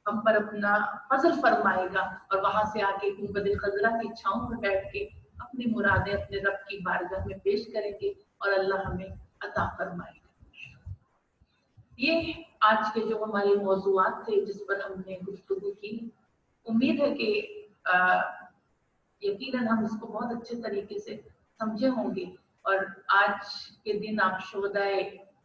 हम पर अपना फजल फरमाएगा, और वहां से आके गुंबद खजरा की छांव में बैठ के अपनी मुरादें अपने रब की बारगाह में पेश करेंगे, और अल्लाह हमें अता फरमाएगा। ये आज के जो हमारे मौजूआत थे जिस पर हमने गुफ्तगू की, उम्मीद है कि यकीनन हम इसको बहुत अच्छे तरीके से समझे होंगे, और आज के दिन आप शुहदाए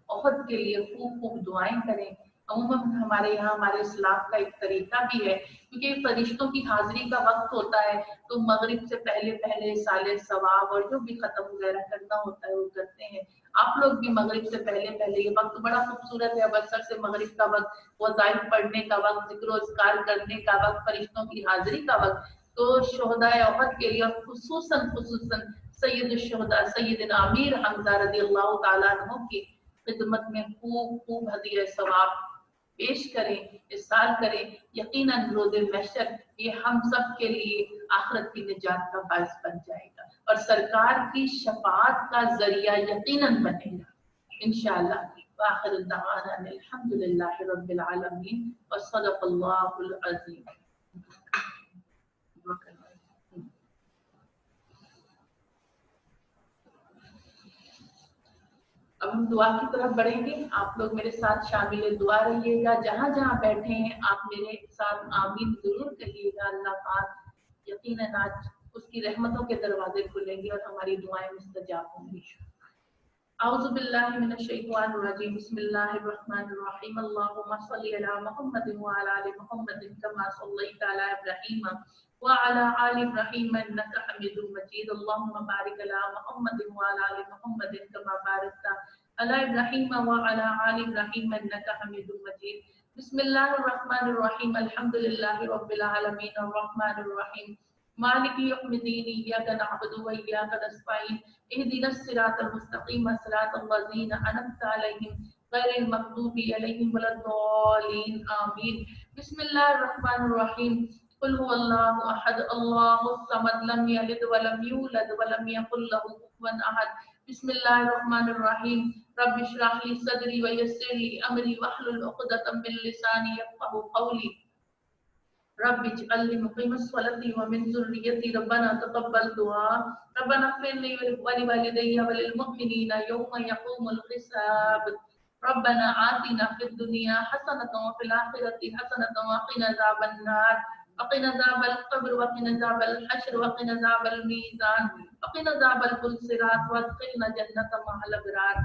ओहद के लिए खूब दुआएं करें। अमूमन हमारे यहाँ हमारे इस्लाम का एक तरीका भी है, क्योंकि फरिश्तों की हाजिरी का वक्त होता है, तो मगरिब से पहले साले सवाब और जो भी खत्म वगैरह करना होता है वो करते हैं। आप लोग भी मगरिब से पहले, ये वक्त बड़ा खूबसूरत है, बसर से मगरिब का वक्त, वज़ाइफ पढ़ने का वक्त, जिक्र-ओ-ज़कार करने का वक्त, फरिश्तों की हाजिरी का वक्त। तो शुहदाए ओहद के लिए खुसूसन सैयद शुहदा सैयदना अमीर हमजा रज़ियल्लाहु ताला अन्हु की खिदमत में खूब खूब हदीया सवाब पेश करें, इसाल करें। यकीनन रोज़े महशर ये हम सब के लिए आखिरत की निजात का बायस बन जाएगा और सरकार की शफाअत का जरिया यकीनन बनेगा इंशाअल्लाह। वाखिर दअवाना अल्हम्दुलिल्लाहि रब्बिल आलमीन व सदक़ल्लाहुल अज़ीम। अब हम दुआ की तरफ बढ़ेंगे। आप लोग मेरे साथ शामिल दुआ रहिएगा। जहाँ जहाँ बैठे हैं आप मेरे साथ आमीन जरूर कहिएगा। अल्लाह पाक यकीनन आज उसकी रहमतों के दरवाजे खुलेंगे और हमारी दुआएं मुस्तजाब होंगी। औज़ु बिल्लाहि मिनश शैतानिर रजीम। बिस्मिल्लाहिर रहमानिर रहीम। अल्लाहुम्मा सल्लि अला मुहम्मदिन व अला आलि मुहम्मदिन कमा सल्लैता अला इब्राहीम व अला आलि इब्राहीम इन्नका हमीदुम मजीद। अल्लाहुम्मा बारिक अला मुहम्मदिन व अला आलि मुहम्मदिन कमा बारकता अला इब्राहीम व अला आलि इब्राहीम इन्नका हमीदुम मजीद। बिस्मिल्लाहिर रहमानिर रहीम। अल्हम्दुलिल्लाहि रब्बिल आलमीन अर्रहमानिर रहीम मालिकि यौमिद्दीन इय्याका नअबुदु व इय्याका नस्तईन इहदिनस सिरातल मुस्तकीम सिरातल लज़ीना अनअमता अलैहिम गैरिल मग़दूबि अलैहिम वलद्दालीन आमीन। बिस्मिल्लाहिर रहमानिर रहीम। कुल हुवल्लाहु अहद अल्लाहुस समद लम यलिद व लम यूलद व लम यकुल लहू कुफुवन अहद। बिस्मिल्लाहिर रहमानिर रहीम। रब्बि इश्रह ली सदरी व यस्सिर ली अमरी वहलुल उक़दतम मिन लिसानी यफ़क़हू क़ौली। रब्बि इजअलनी मुक़ीमस्सलाति व मिन ज़ुर्रिय्यती रब्बना तक़ब्बल दुआ। रब्बना इग़फ़िर ली व लिवालिदैया व लिलमुअ्मिनीना यौमा यक़ूमुल हिसाब। रब्बना आतिना फ़िद दुनिया हसनतन व फ़िल आख़िरति हसनतन व क़िना अज़ाबन नार व क़िना अज़ाबल क़ब्र व क़िना अज़ाबल हश्र व क़िना अज़ाबल मीज़ान व क़िना अज़ाबल पुलसिरात व अदख़िलना जन्नत मअल अबरार।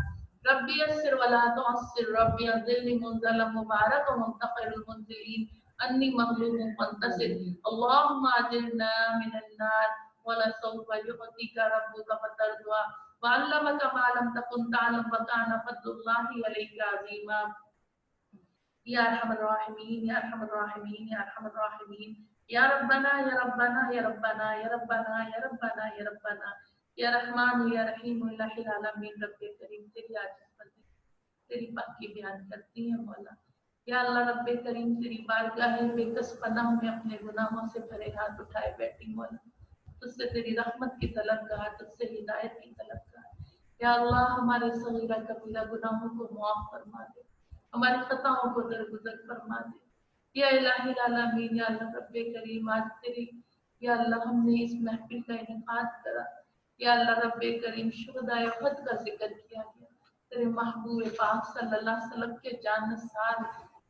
रब्बि यस्सिर व ला तुअस्सिर। रब्बि अंज़िलनी मुनज़लन मुबारकन वअन्त ख़ैरुल मुनज़िलीन। अन्नी मग़लूबुन फ़ंतसिर। अल्लाहुम्मा अजिरना मिनन नार वला सौफ़ा युअतीका रब्बुका फ़तरदा व अल्लमका मा लम तकुन तअलम व काना फ़ज़्लुल्लाहि अलैका अज़ीमा। या अरहमर राहिमीन या अरहमर राहिमीन या अरहमर राहिमीन। या रब्बना या रब्बना या रब्बना या रब्बना या रब्बना या रब्बना या रहमान या रहीम इलाहिल आलमीन। रब्बे करीम तेरी आजिज़ बंदी तेरी पाकी बयान करती है मौला। या अल्लाह रब्बे करीम तेरी बारगाह बेकस पनाह में अपने गुनाहों से भरे हाथ उठाए बैठी मौला। तुझसे तेरी रहमत की तलबगार, तुझसे हिदायत की तलबगार। या अल्लाह हमारे सगीरा कबीरा गुनाहों को मुआफ फरमा दे, हमारी खताओं को दरगुजर फरमा दे। या इलाही आलमीन या अल्लाह रब्बे करीम आज तेरी या अल्लाह हमने इस महफिल का इनेकाद करा। या अल्लाह रब्बे करीम शुहदाए उहद का जिक्र किया गया, तेरे महबूब पाक सल्लल्लाहु अलैहि वसल्लम के जानसार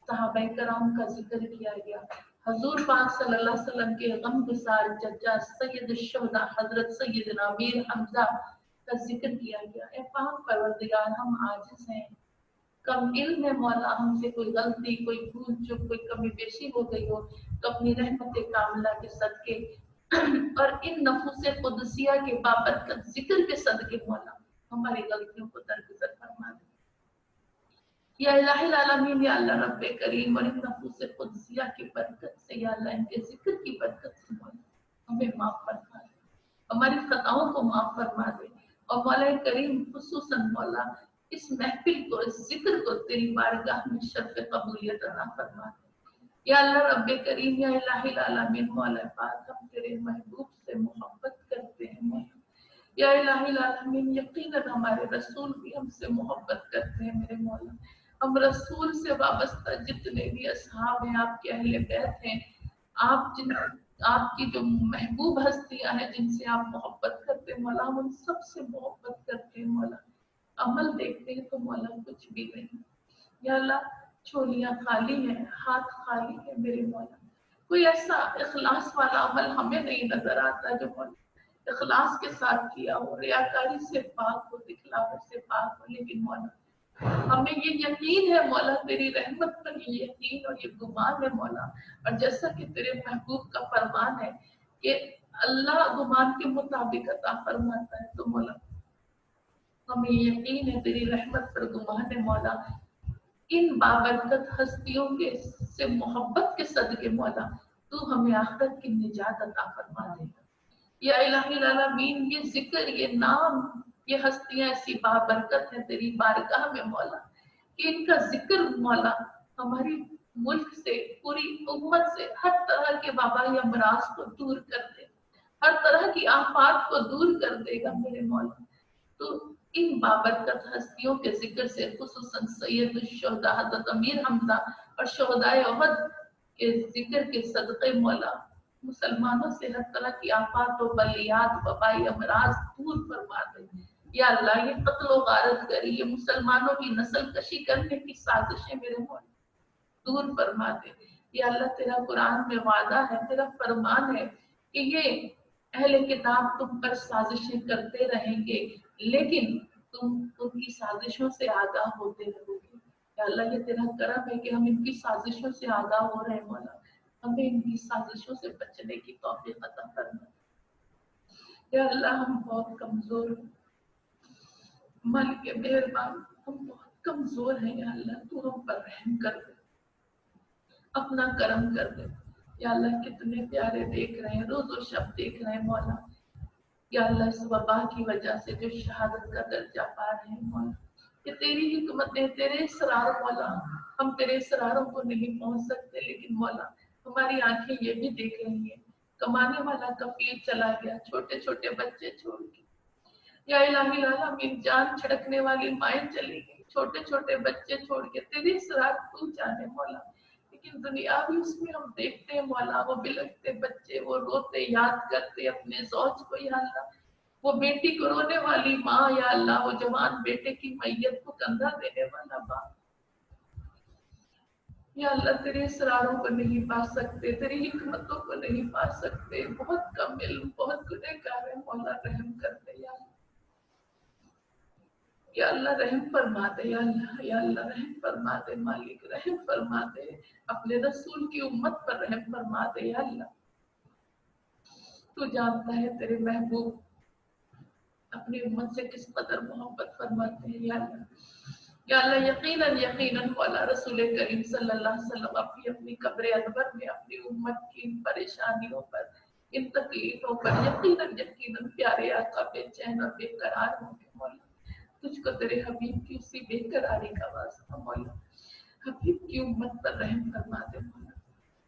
सहाबाए कराम का जिक्र किया गया। हजूर पाक सल्लल्लाहु अलैहि वसल्लम के गम गुसार जज्जा सैयद शुहदा हजरत सैयदना अमीर हमजा का जिक्र किया गया। ए पाक परवरदिगार हम आजिज़ हैं, कम इल्म है मौला, हमसे कोई गलती कोई भूल चूक कोई कमी बेशी हो गई हो तो अपनी रहमत कामिला के सदके और इन नफूस कुदसिया के बाबरकत जिक्र के सदके मौला हमारी गलतियों को दरगुजर फरमा दे। या इलाहिल आलमीन या अल्लाह रब्बे करीम और इन नफूस कुदसिया की बरकत से या अल्लाह इनके जिक्र की बरकत से मौला हमें माफ फरमा दे, हमारी खताओं को माफ फरमा दे। और मौला करीम खुसूसन मौला इस महफिल को इस जिक्र को तेरी बारगाह में शर्फ कबूलियत अता फरमा दे। या अल्लाह रब्बे करीम या इलाहिल आलमीन मौला पाक हम तेरे महबूब से मोहब्बत करते हैं मौला। या इलाहिल आलमीन यकीनन हमारे रसूल भी हमसे मोहब्बत करते हैं मेरे मौला। हम रसूल से वाबस्ता जितने भी असहाब हैं, आपके अहले बैत हैं, आप जिन आपकी जो महबूब हस्तियां हैं जिनसे आप मोहब्बत करते हैं मौला, हम उन सब से मोहब्बत करते हैं मौला। अमल देखते हैं तो मौला कुछ भी नहीं। या अल्लाह झोलियां खाली हैं, हाथ खाली है मेरे मौला। कोई ऐसा इखलास वाला अमल हमें नहीं नजर आता जो मौला इखलास के साथ किया हो, रियाकारी से पाक हो, दिखलावे से पाक हो। लेकिन मौला हमें ये यकीन है मौला, तेरी रहमत पर ये यकीन और ये गुमान है मौला। और जैसा कि तेरे महबूब का फरमान है कि अल्लाह गुमान के मुताबिक अता फरमाता है, तो मौला हमें यकीन है तेरी रहमत पर गुमान है मौला। इन बाबरकत हस्तियों के से मोहब्बत के सदके मौला तू हमें आखिरत की निजात अता फरमा देगा। या इलाही आलमीन ये जिक्र ये नाम ये हस्तियां ऐसी बाबरकत है तेरी बारगाह में मौला कि इनका जिक्र मौला हमारी मुल्क से, पूरी उम्मत से हर तरह के बाबा या अमराज को दूर कर दे, हर तरह की आफात को दूर कर देगा मेरे मौला। तो इन बाबरकत हस्तियों के जिक्र से खुसूसन सैयद शुहदा हज़रत अमीर हमजा और शुहदाए उहद के जिक्र के सदक़े मौला मुसलमानों से हर तरह की आफात व बलियात वबाई अमराज दूर फरमा दे। या अल्लाह ये कत्ल गारत करी, ये मुसलमानों की नस्ल कशी करने की साजिशें मेरे मौला दूर फरमा दे। या अल्लाह तेरा कुरान में वादा है, तेरा फरमान है कि ये अहले किताब तुम पर साजिशें करते रहेंगे लेकिन तुम उनकी साजिशों से आगाह होते रहोगे। या अल्लाह ये तेरा करम है कि हम इनकी साजिशों से आगाह हो रहे हैं मौला, हमें इनकी साजिशों से बचने की तौफीक अता फरमा। या अल्लाह हम बहुत कमजोर हैं, मालिक मेहरबान हम बहुत कमजोर हैं। या अल्लाह तू हम पर रहम कर दे, अपना करम कर दे। या अल्लाह कितने प्यारे देख रहे हैं, रोजो शब देख रहे हैं मौला। या अल्लाह इस वबा की वजह से जो शहादत का दर्जा पा रहे हैं मौला, ये तेरी हिकमत है, तेरे इसरार मौला। हम तेरे इसरारों को नहीं पहुंच सकते लेकिन मौला हमारी आंखें ये भी देख रही हैं, कमाने वाला कफील चला गया छोटे छोटे बच्चे छोड़ के। या इलाही आमीन जान छिड़कने वाली माएं चली गई छोटे छोटे बच्चे छोड़ के, तेरी इसरार तू जाने मौला। लेकिन दुनिया भी उसमें हम देखते हैं मौला, वो बिलखते बच्चे, वो रोते याद करते अपने ज़ौज को। या अल्लाह वो बेटी को रोने वाली माँ, या अल्लाह वो जवान बेटे की मैयत को कंधा देने वाला बाप। या अल्लाह तेरे इसरारों को नहीं पा सकते, तेरी हिकमतों को नहीं पा सकते, बहुत कम इल्म, बहुत गुनहगार है मौला, रहम कर दे। या अल्लाह रहम फरमा दे। या अल्लाह रहम फरमा दे, मालिक रहम फरमा दे, अपने रसूल की उम्मत पर रहम फरमा दे। या अल्लाह तू जानता है तेरे महबूब अपनी उम्मत से किस कदर मोहब्बत फरमाते हैं। या अल्लाह यकीनन यकीनन मौला रसूल करीम सल्लल्लाहु अलैहि वसल्लम अपनी अपनी कब्र अनवर में अपनी उम्मत की इन परेशानियों पर, इन तकलीफों पर यकीनन यकीनन प्यारे आका बेचैन और बेकरार होंगे मौला। तुझको तेरे हबीब की उसी बेकरारी का वास्ता मौला, हबीब की उम्मत पर रहम फरमा दे मौला,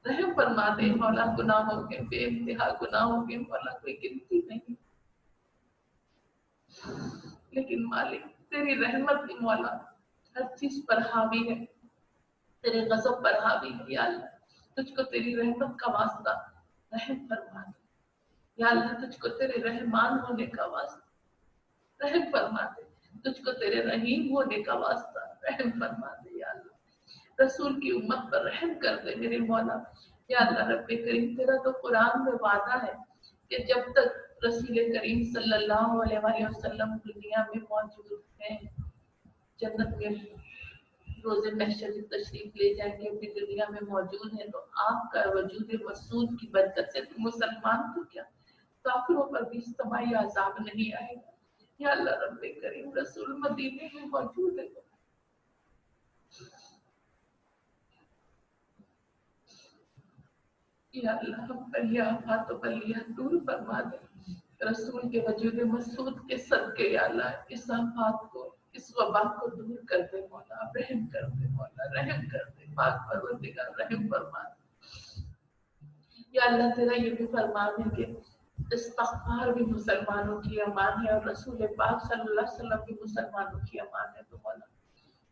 रहम फरमा दे मौला। गुनाहों के बेइंतहा गुनाहों के मौला कोई गिनती नहीं, लेकिन मालिक तेरी रहमत की मौला हर चीज पर हावी है, तेरे गज़ब पर हावी है। या अल्लाह तुझको तेरी रहमत का वास्ता रहम फरमा दे। या अल्लाह तुझको तेरे रहमान होने का वास्ता रहम फरमा दे, तुझको तेरे रहीम होने का वास्ता रहम फरमा दे। या अल्लाह रसूल की उम्मत पर रहम कर दे मेरे मौला। या अल्लाह रब्बे करीम तेरा तो कुरान में वादा है कि जब तक रसूल करीम सल्लल्लाहु अलैहि वसल्लम दुनिया में मौजूद हैं, जन्नत में रोज़े महशर की तशरीफ ले जाएंगे, अपनी दुनिया में मौजूद है, तो आपका वजूद मसूद की बरकत से तो मुसलमान तो क्या काफिरों पर भी इज्तिमाई अज़ाब नहीं आएगा। या अल्लाह रब्बे करीम रसूल मदीने में मौजूद है, या अल्लाह हम पर ये आफात व बलियात दूर फरमा दे। रसूल के वजूद मसूद के सदके या अल्लाह इस आफात को, इस वबा को दूर कर दे मौला, रहम कर दे मौला, रहम कर दे, पाक परवरदिगार रहम फरमा दे। या अल्लाह तेरा ये भी फरमान है कि इस्तिग़फ़ार भी मुसलमानों की अमान है और रसूल पाक सल्लल्लाहु अलैहि वसल्लम भी मुसलमानों की अमान है। तो मौला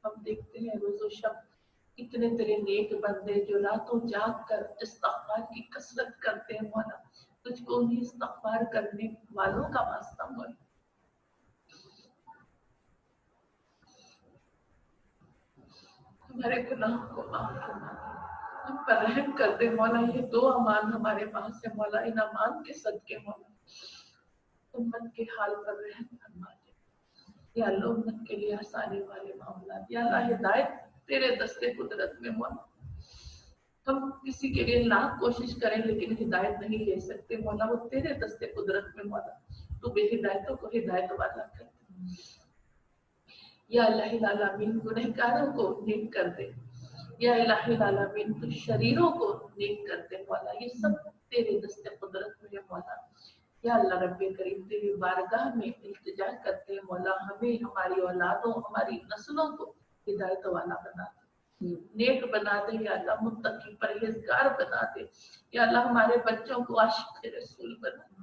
हम देखते हैं रोज़ो शब कितने तेरे नेक बंदे जो रातों जाग कर इस्तिग़फ़ार की कसरत करते हैं मौला, तुझको उन्हीं इस्तिग़फ़ार करने वालों का वास्ता मौला, हमारे गुनाहों को माफ फरमा दे, हम पर रहम कर दे मौला। ये दो अमान हमारे पास है मौला, इन अमान के सदके मौला उम्मत के हाल पर रहम फरमा दे। या अल्लाह उम्मत के लिए आसानी वाले मामला, या अल्लाह हिदायत तेरे दस्ते कुदरत में मौला, हम किसी के लिए लाख कोशिश करें लेकिन हिदायत नहीं ले सकते मौला, वो तेरे दस्ते कुदरत में मौला तू बेहिदायतों को हिदायत वाला कर दे। या इलाही आमीन गुनहगारों को नेक कर दे। या इलाही आमीन तू शरीरों को नेक कर दे मौला, ये सब तेरे दस्ते कुदरत में है मौला। या अल्लाह रब्बे करीम तेरी बारगाह में इल्तिजा करते हैं मौला, हमें हमारी औलादों हमारी नस्लों को हिदायत वाला बना दे, नेक बना दे या अल्लाह, मुत्तकी परहेजगार बना दे या अल्लाह, हमारे बच्चों को आशिक रसूल बना दे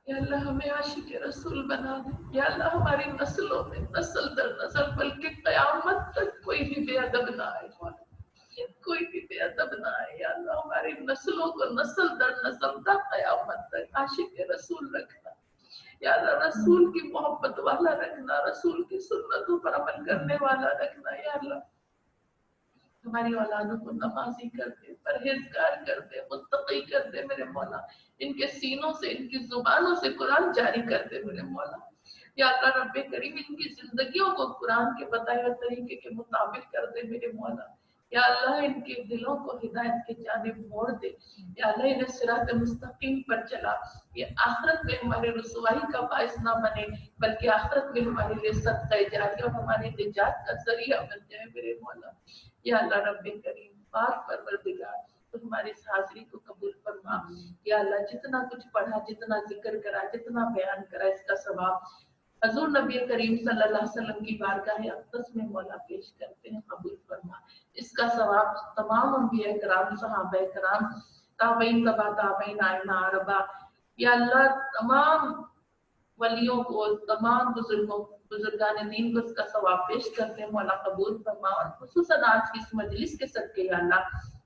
या अल्लाह, हमें आशिक रसूल बना दे या अल्लाह, हमारी नस्लों में नस्ल दर नस्ल बल्कि क़यामत तक कोई भी बेअदब ना आए मौला, कोई भी बेअदब ना आए या अल्लाह, हमारी नस्लों को नस्ल दर नस्ल तक क़यामत तक आशिक रसूल रखना या अल्लाह, रसूल की मोहब्बत वाला रखना, रसूल की सुन्नतों पर अमल करने वाला रखना या अल्लाह, हमारी औलादों को नमाजी कर दे, परहेजगार कर दे, मुत्तकी कर दे मेरे मौला, इनके सीनों से इनकी जुबानों से कुरान जारी कर दे मेरे मौला या अल्लाह रब्बे करीम, इनकी जिंदगियों को कुरान के बताए हुए तरीके के मुताबिक कर दे मेरे मौला या अल्लाह, इनके दिलों को हिदायत के जानिब मोड़ दे या अल्लाह, इन्हें सिरात मुस्तकीम पर चला, ये आखिरत में हमारे रुसवाई का बायस ना बने बल्कि आखिरत में हमारे लिए सदका जारिया और हमारी निजात का जरिया बन जाए मेरे मौला या अल्लाह रब्बे करीम, पाक परवरदिगार, तो हमारी इस हाजिरी को कबूल फरमा या अल्लाह, जितना कुछ पढ़ा, जितना जिक्र करा, जितना बयान करा, इसका सवाब हजूर नबी करीम सल्लल्लाहु अलैहि वसल्लम की बारगाह अक़दस में मौला पेश करते हैं, कबूल फरमा। इसका सवाब तमाम अंबिया कराम, सहाबा कराम, ताबईन तबा ताबईन, आइम्मा अरबा या अल्लाह, तमाम वलियों को, तमाम बुजुर्गों बुजुर्गान दीन को इसका सवाब पेश करते हैं मौला, कबूल फरमा और खुसूसन आज की इस मजलिस के सदके या अल्लाह,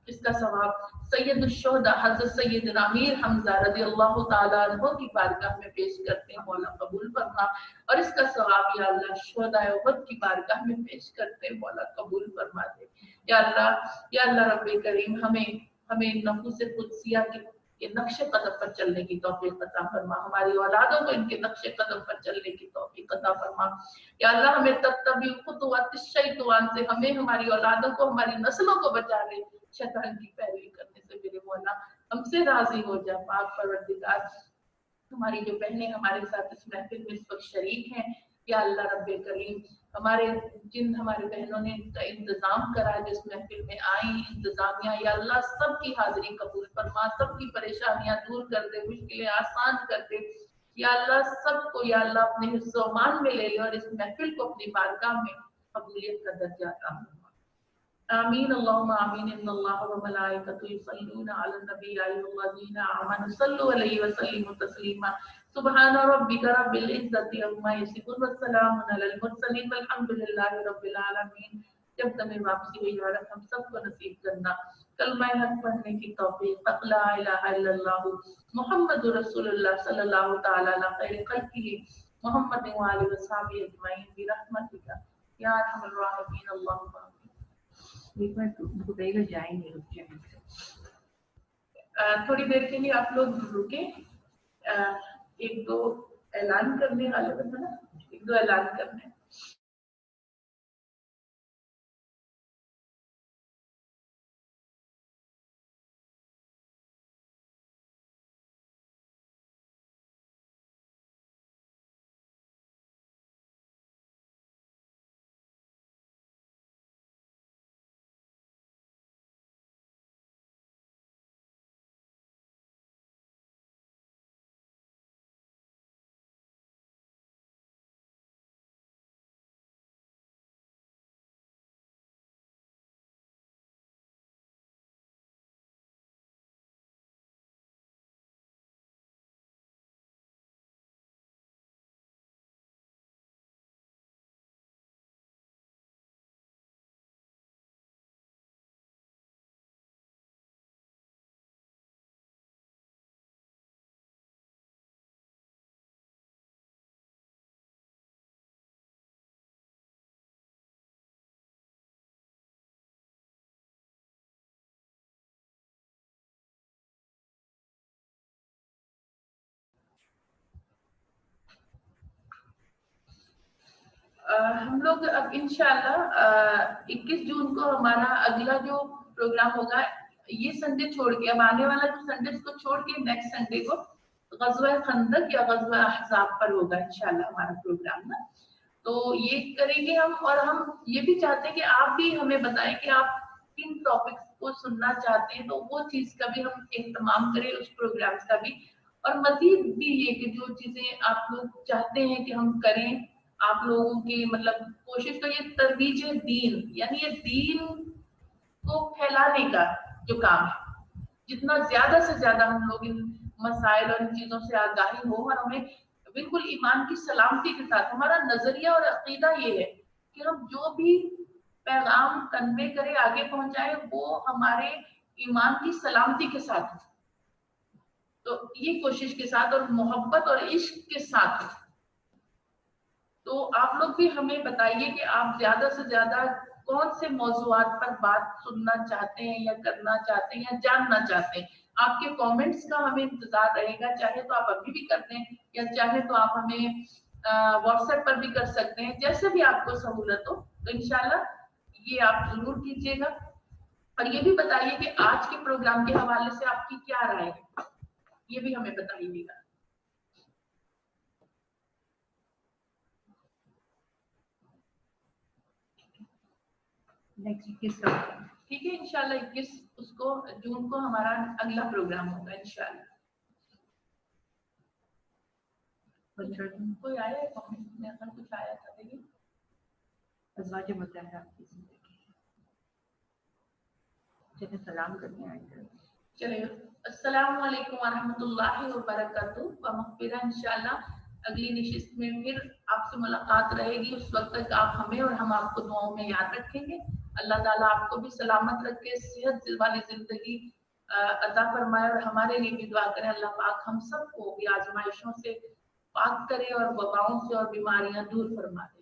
इसका सवाब सैयदुश्शुहदा हज़रत सैयदना अमीर हमजा रज़ियल्लाहु ताला अन्हु की बारगाह में पेश करते हैं मौला, कबूल फरमा और इसका सवाब या अल्लाह, शुहदाए उहद की बारगाह में पेश करते हैं मौला, कबूल फरमा दे या अल्लाह रब्बे करीम, हमें नफूस कुदसिया के नक्शे कदम पर चलने की तौफीक अता फरमा, हमारी औलादों को इनके नक्शे कदम पर चलने की तौफीक अता फरमा या अल्लाह, हमें तत्तबी खुतुवात शैतान से, हमें हमारी औलादों को हमारी नस्लों को बचा ले शैतान की पैरवी करने से मेरे मौला, हमसे राजी हो जा पाक परवरदिगार। हमारी जो बहनें हमारे साथ इस महफिल में इस वक्त शरीक हैं या अल्लाह रब्बे करीम, जिन हमारे बहनों ने इसका इंतजाम करा, जिस महफिल में आई इंतजामिया या अल्लाह, सबकी हाजिरी कबूल फरमा, सबकी परेशानियां दूर कर दे, मुश्किलें आसान कर दे या अल्लाह, सबको या अल्लाह अपने हिस्सोमान में ले ले और इस महफिल को अपनी बारगाह में कबूलियत का दर्जा अता फरमा। आमीन अल्लाहुम्मा आमीन। इन्नल्लाह व मलाइकतहु युसल्लूना अलन नबी या अय्युहल्लज़ीना आमनू सल्लु अलैहि व सल्लिमू तस्लीमा। सुब्हान रब्बिका रब्बिल इज्जति अम्मा यसिफून व सलामुन अलल मुरसलीन वल्हम्दुलिल्लाहि रब्बिल आलमीन। जब तुम्हें वापसी हुई और हम सबको नसीब करना कलमा हक पढ़ने की तौफीक, ला इलाहा इल्लल्लाह मुहम्मदुर रसूलुल्लाह सल्लल्लाहु तआला अलैहि खैर खल्किही मुहम्मद व आलिहि व सहाबिही अजमईन बिरहमतिका या अरहमर राहिमीन। अल्लाहुम्मा एक मिनट उनको कहेगा जाएंगे, रुक जाएंगे थोड़ी देर के लिए आप लोग रुके। एक दो ऐलान करने वाले बंदा ना, एक दो ऐलान करने। हम लोग अब इंशाल्लाह 21 जून को हमारा अगला जो प्रोग्राम होगा, ये संडे छोड़ के, अब आने वाला जो संडे को छोड़ के नेक्स्ट संडे को ग़ज़वा खंदक या ग़ज़वा अहज़ाब पर होगा इंशाल्लाह हमारा प्रोग्राम ना। तो ये करेंगे हम, और हम ये भी चाहते हैं कि आप भी हमें बताएं कि आपकी किन टॉपिक्स को सुनना चाहते हैं, तो वो चीज का भी हम एहतमाम करें, उस प्रोग्राम्स का भी। और मजीद भी ये कि जो चीजें आप लोग चाहते हैं कि हम करें, आप लोगों की मतलब कोशिश, तो ये तरवीज दीन, यानी ये दीन को फैलाने का जो काम है, जितना ज्यादा से ज्यादा हम लोग इन मसाइल और इन चीजों से आगाही हो, और हमें बिल्कुल ईमान की सलामती के साथ, हमारा नजरिया और अकीदा ये है कि हम जो भी पैगाम कन्वे करें, आगे पहुंचाए, वो हमारे ईमान की सलामती के साथ, तो ये कोशिश के साथ और मोहब्बत और इश्क के साथ। तो आप लोग भी हमें बताइए कि आप ज्यादा से ज्यादा कौन से मौजूआत पर बात सुनना चाहते हैं या करना चाहते हैं या जानना चाहते हैं। आपके कमेंट्स का हमें इंतजार रहेगा, चाहे तो आप अभी भी कर दें या चाहे तो आप हमें व्हाट्सएप पर भी कर सकते हैं, जैसे भी आपको सहूलत हो। तो इंशाल्लाह ये आप जरूर कीजिएगा। और ये भी बताइए कि आज के प्रोग्राम के हवाले से आपकी क्या राय है, ये भी हमें बताइएगा। नेक्स्ट 21 ठीक है, इंशाल्लाह 21 उसको जून को हमारा अगला प्रोग्राम होगा इंशाल्लाह। कोई आया है कमेंट में, अगर कुछ आया था देखिए। अज़वाज मुतहरा आपकी जिंदगी, चलिए सलाम करने आए। चलिए, अस्सलाम वालेकुम वरहमतुल्लाहि व बरकातहू व मग़फ़िरह। इंशाल्लाह अगली नशिस्त में फिर आपसे मुलाकात रहेगी। उस वक्त तक आप हमें और हम आपको दुआओं में याद रखेंगे। अल्लाह ताला आपको भी सलामत रखे, सेहत वाली जिंदगी अता फरमाए, और हमारे लिए भी दुआ करें अल्लाह पाक हम सबको भी आजमाइशों से पाक करे और वबाओं से और बीमारियां दूर फरमा दे।